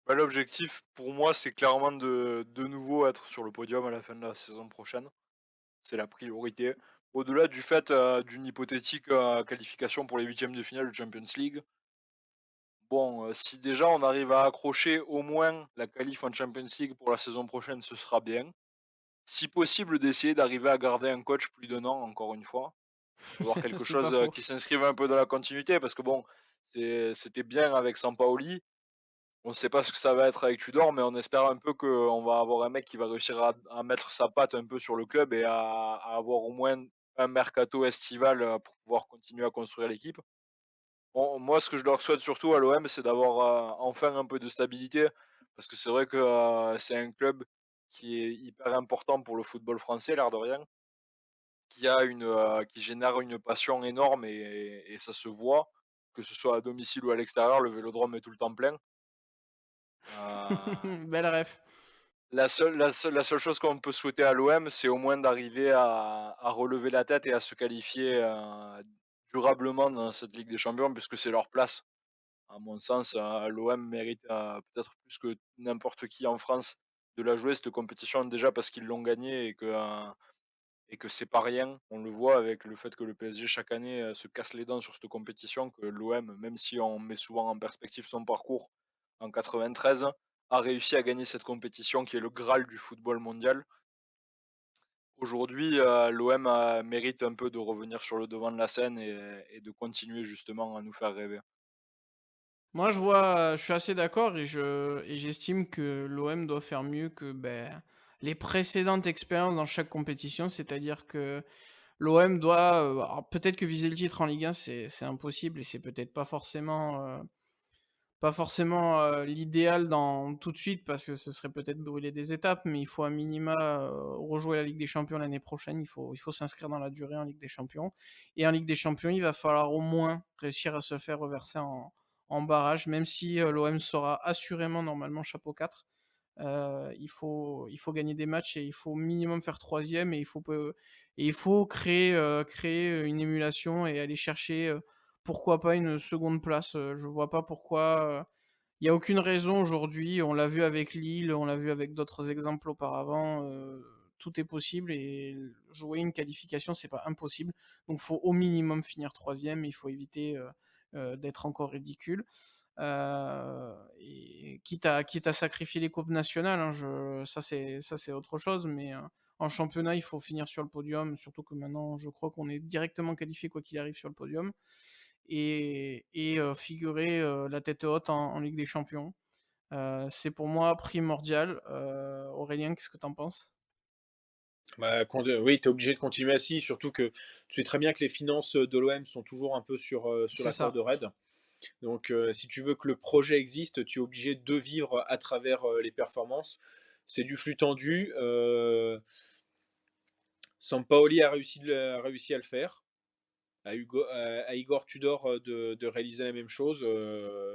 Bah, l'objectif pour moi, c'est clairement de nouveau être sur le podium à la fin de la saison prochaine. C'est la priorité. Au-delà du fait, d'une hypothétique, qualification pour les huitièmes de finale de Champions League, bon, si déjà on arrive à accrocher au moins la qualif en Champions League pour la saison prochaine, ce sera bien. Si possible, d'essayer d'arriver à garder un coach plus d'1 an, encore une fois. Avoir quelque C'est pas chose, faux. qui s'inscrive un peu dans la continuité parce que bon, c'était bien avec Sampaoli. On ne sait pas ce que ça va être avec Tudor, mais on espère un peu qu'on va avoir un mec qui va réussir à mettre sa patte un peu sur le club et à avoir au moins un mercato estival, pour pouvoir continuer à construire l'équipe. Bon, moi, ce que je leur souhaite surtout à l'OM, c'est d'avoir, enfin un peu de stabilité parce que c'est vrai que, c'est un club qui est hyper important pour le football français, l'air de rien, qui génère une passion énorme et ça se voit, que ce soit à domicile ou à l'extérieur, le Vélodrome est tout le temps plein. Heu Belle ref. la seule chose qu'on peut souhaiter à l'OM, c'est au moins d'arriver à relever la tête et à se qualifier, durablement dans cette Ligue des Champions puisque c'est leur place. À mon sens, l'OM mérite, peut-être plus que n'importe qui en France de la jouer cette compétition, déjà parce qu'ils l'ont gagnée et que c'est pas rien. On le voit avec le fait que le PSG chaque année, se casse les dents sur cette compétition, que l'OM, même si on met souvent en perspective son parcours en 93, a réussi à gagner cette compétition qui est le Graal du football mondial. Aujourd'hui, l'OM, mérite un peu de revenir sur le devant de la scène et de continuer justement à nous faire rêver. Moi, je suis assez d'accord et j'estime que l'OM doit faire mieux que, beh, les précédentes expériences dans chaque compétition. C'est-à-dire que l'OM doit, alors peut-être que viser le titre en Ligue 1, c'est impossible et c'est peut-être pas forcément, pas forcément, l'idéal dans tout de suite parce que ce serait peut-être brûler des étapes, mais il faut à minima, rejouer la Ligue des Champions l'année prochaine. Il faut s'inscrire dans la durée en Ligue des Champions et en Ligue des Champions, il va falloir au moins réussir à se faire reverser en barrage, même si, l'OM sera assurément normalement chapeau 4. Il faut gagner des matchs et il faut au minimum faire troisième et il faut créer une émulation et aller chercher, pourquoi pas une seconde place, je vois pas pourquoi, il y a aucune raison aujourd'hui, on l'a vu avec Lille, on l'a vu avec d'autres exemples auparavant, tout est possible et jouer une qualification, c'est pas impossible. Donc faut au minimum finir troisième. Il faut éviter, d'être encore ridicule. Et quitte à sacrifier les coupes nationales, hein, ça c'est autre chose, mais en championnat, il faut finir sur le podium, surtout que maintenant, je crois qu'on est directement qualifié quoi qu'il arrive sur le podium et figurer, la tête haute en Ligue des Champions. C'est pour moi primordial. Aurélien, qu'est-ce que tu en penses? Bah, oui, tu es obligé de continuer ainsi, surtout que tu sais très bien que les finances de l'OM sont toujours un peu sur C'est la corde ça. raide. Donc, si tu veux que le projet existe, tu es obligé de vivre à travers, les performances. C'est du flux tendu, Sampaoli a réussi à le faire. À Igor Tudor, de réaliser la même chose,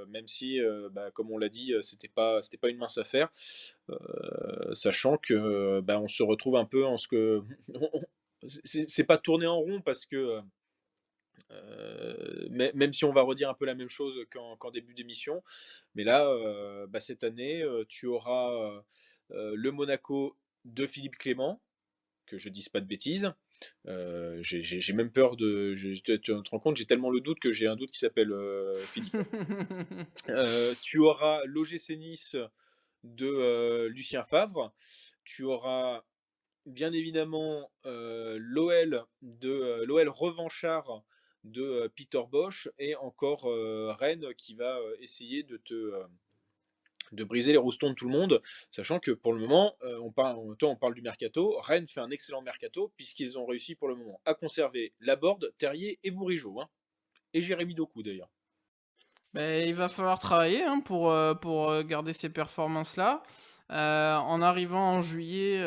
même si, bah, comme on l'a dit, c'était pas une mince affaire. Sachant que, bah, on se retrouve un peu en ce que c'est pas tourner en rond parce que, même si on va redire un peu la même chose qu'en début d'émission, mais là, bah, cette année, tu auras, le Monaco de Philippe Clément, que je dise pas de bêtises. J'ai même peur de tu te rends compte, j'ai tellement le doute que j'ai un doute qui s'appelle, Philippe. Tu auras l'OGC Nice de, Lucien Favre. Tu auras bien évidemment, l'OL revanchard de, Peter Bosz et encore, Rennes qui va, essayer de briser les roustons de tout le monde, sachant que pour le moment, on parle du mercato. Rennes fait un excellent mercato puisqu'ils ont réussi pour le moment à conserver Laborde, Terrier et Bourigeaud, hein, et Jérémy Doku d'ailleurs. Beh, il va falloir travailler, hein, pour, garder ces performances-là. En arrivant en juillet,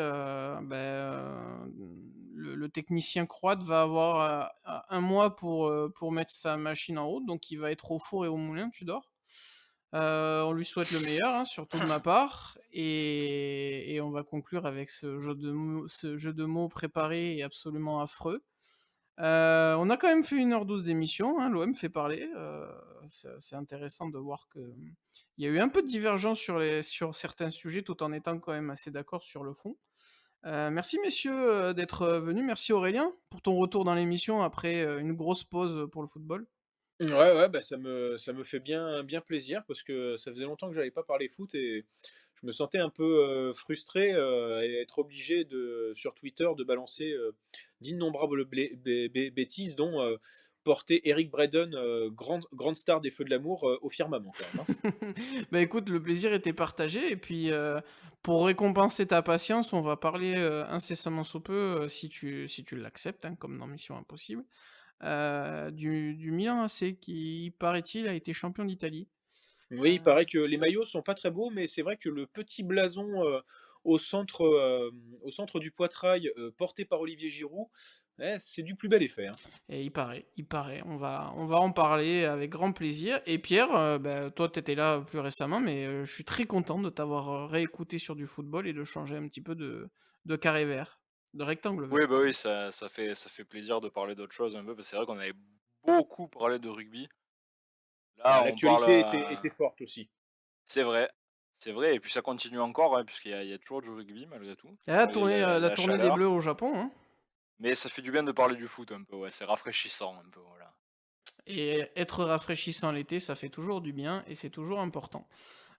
le technicien croate va avoir, 1 mois pour mettre sa machine en route, donc il va être au four et au moulin, Tudor. On lui souhaite le meilleur, hein, surtout de ma part et on va conclure avec ce jeu de mots préparé et absolument affreux. On a quand même fait 1h12 d'émission, hein, l'OM fait parler, c'est intéressant de voir que, il y a eu un peu de divergence sur certains sujets tout en étant quand même assez d'accord sur le fond. Merci messieurs, d'être, venus. Merci Aurélien pour ton retour dans l'émission après, une grosse pause, pour le football. Ouais, ouais, bah, ça me fait bien plaisir parce que ça faisait longtemps que j'avais pas parlé foot et je me sentais un peu, frustré, et être obligé sur Twitter de balancer, d'innombrables bêtises dont, porter Eric Braeden, grande star des Feux de l'amour, au firmament quand même, hein. Bah, écoute, le plaisir était partagé et puis, pour récompenser ta patience, on va parler, incessamment sous peu, si tu l'acceptes, hein, comme dans Mission Impossible, du Milan AC qui, paraît-il, a été champion d'Italie. Oui, il paraît que les maillots sont pas très beaux, mais c'est vrai que le petit blason, au centre du poitrail, porté par Olivier Giroud, c'est du plus bel effet, hein. Et il paraît, on va en parler avec grand plaisir et Pierre, toi tu étais là plus récemment, mais je suis très content de t'avoir, réécouté sur du football et de changer un petit peu de carré vert, de rectangle vert, Oui, bah, pardon. oui, ça fait plaisir de parler d'autre chose un peu, parce que c'est vrai qu'on avait beaucoup parlé de rugby. Ah, Là, on parle, l'actualité était forte aussi. c'est vrai et puis ça continue encore, hein, puisqu'il y a toujours du rugby malgré tout, Et la malgré tournée, la heu, la la tournée des Bleus chaleur. au Japon, hein, Mais ça fait du bien de parler du foot un peu, ouais, c'est rafraîchissant un peu, voilà. et être rafraîchissant l'été, ça fait toujours du bien et c'est toujours important.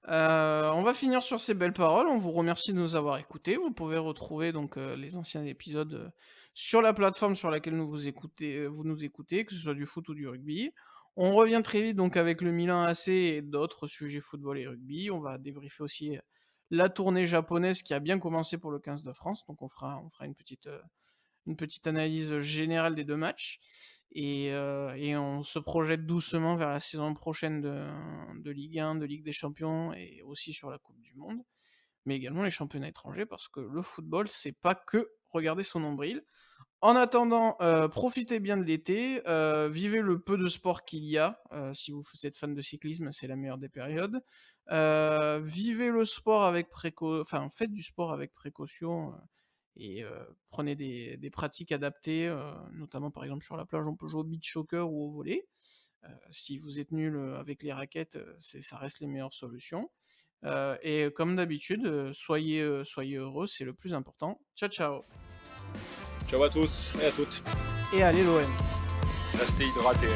On va finir sur ces belles paroles. On vous remercie de nous avoir écoutés. Vous pouvez retrouver donc, les anciens épisodes, sur la plateforme sur laquelle vous nous écoutez, que ce soit du foot ou du rugby. On revient très vite donc avec le Milan AC et d'autres sujets football et rugby. On va débriefer aussi, la tournée japonaise qui a bien commencé pour le 15 de France. Donc on fera une petite analyse générale des 2 matchs et on se projette doucement vers la saison prochaine de Ligue 1, de Ligue des Champions et aussi sur la coupe du monde, mais également les championnats étrangers parce que le football, c'est pas que regarder son nombril. En attendant, profitez bien de l'été, vivez le peu de sport qu'il y a, si vous êtes fan de cyclisme, c'est la meilleure des périodes. Vivez le sport avec enfin, faites du sport avec précaution, et prenez des pratiques adaptées, notamment, par exemple, sur la plage, on peut jouer au beach soccer ou au volley. Si vous êtes nul, avec les raquettes, ça reste les meilleures solutions. Et comme d'habitude, soyez heureux, c'est le plus important. Ciao, ciao Ciao à tous et à toutes. et allez l'OM! Restez hydratés.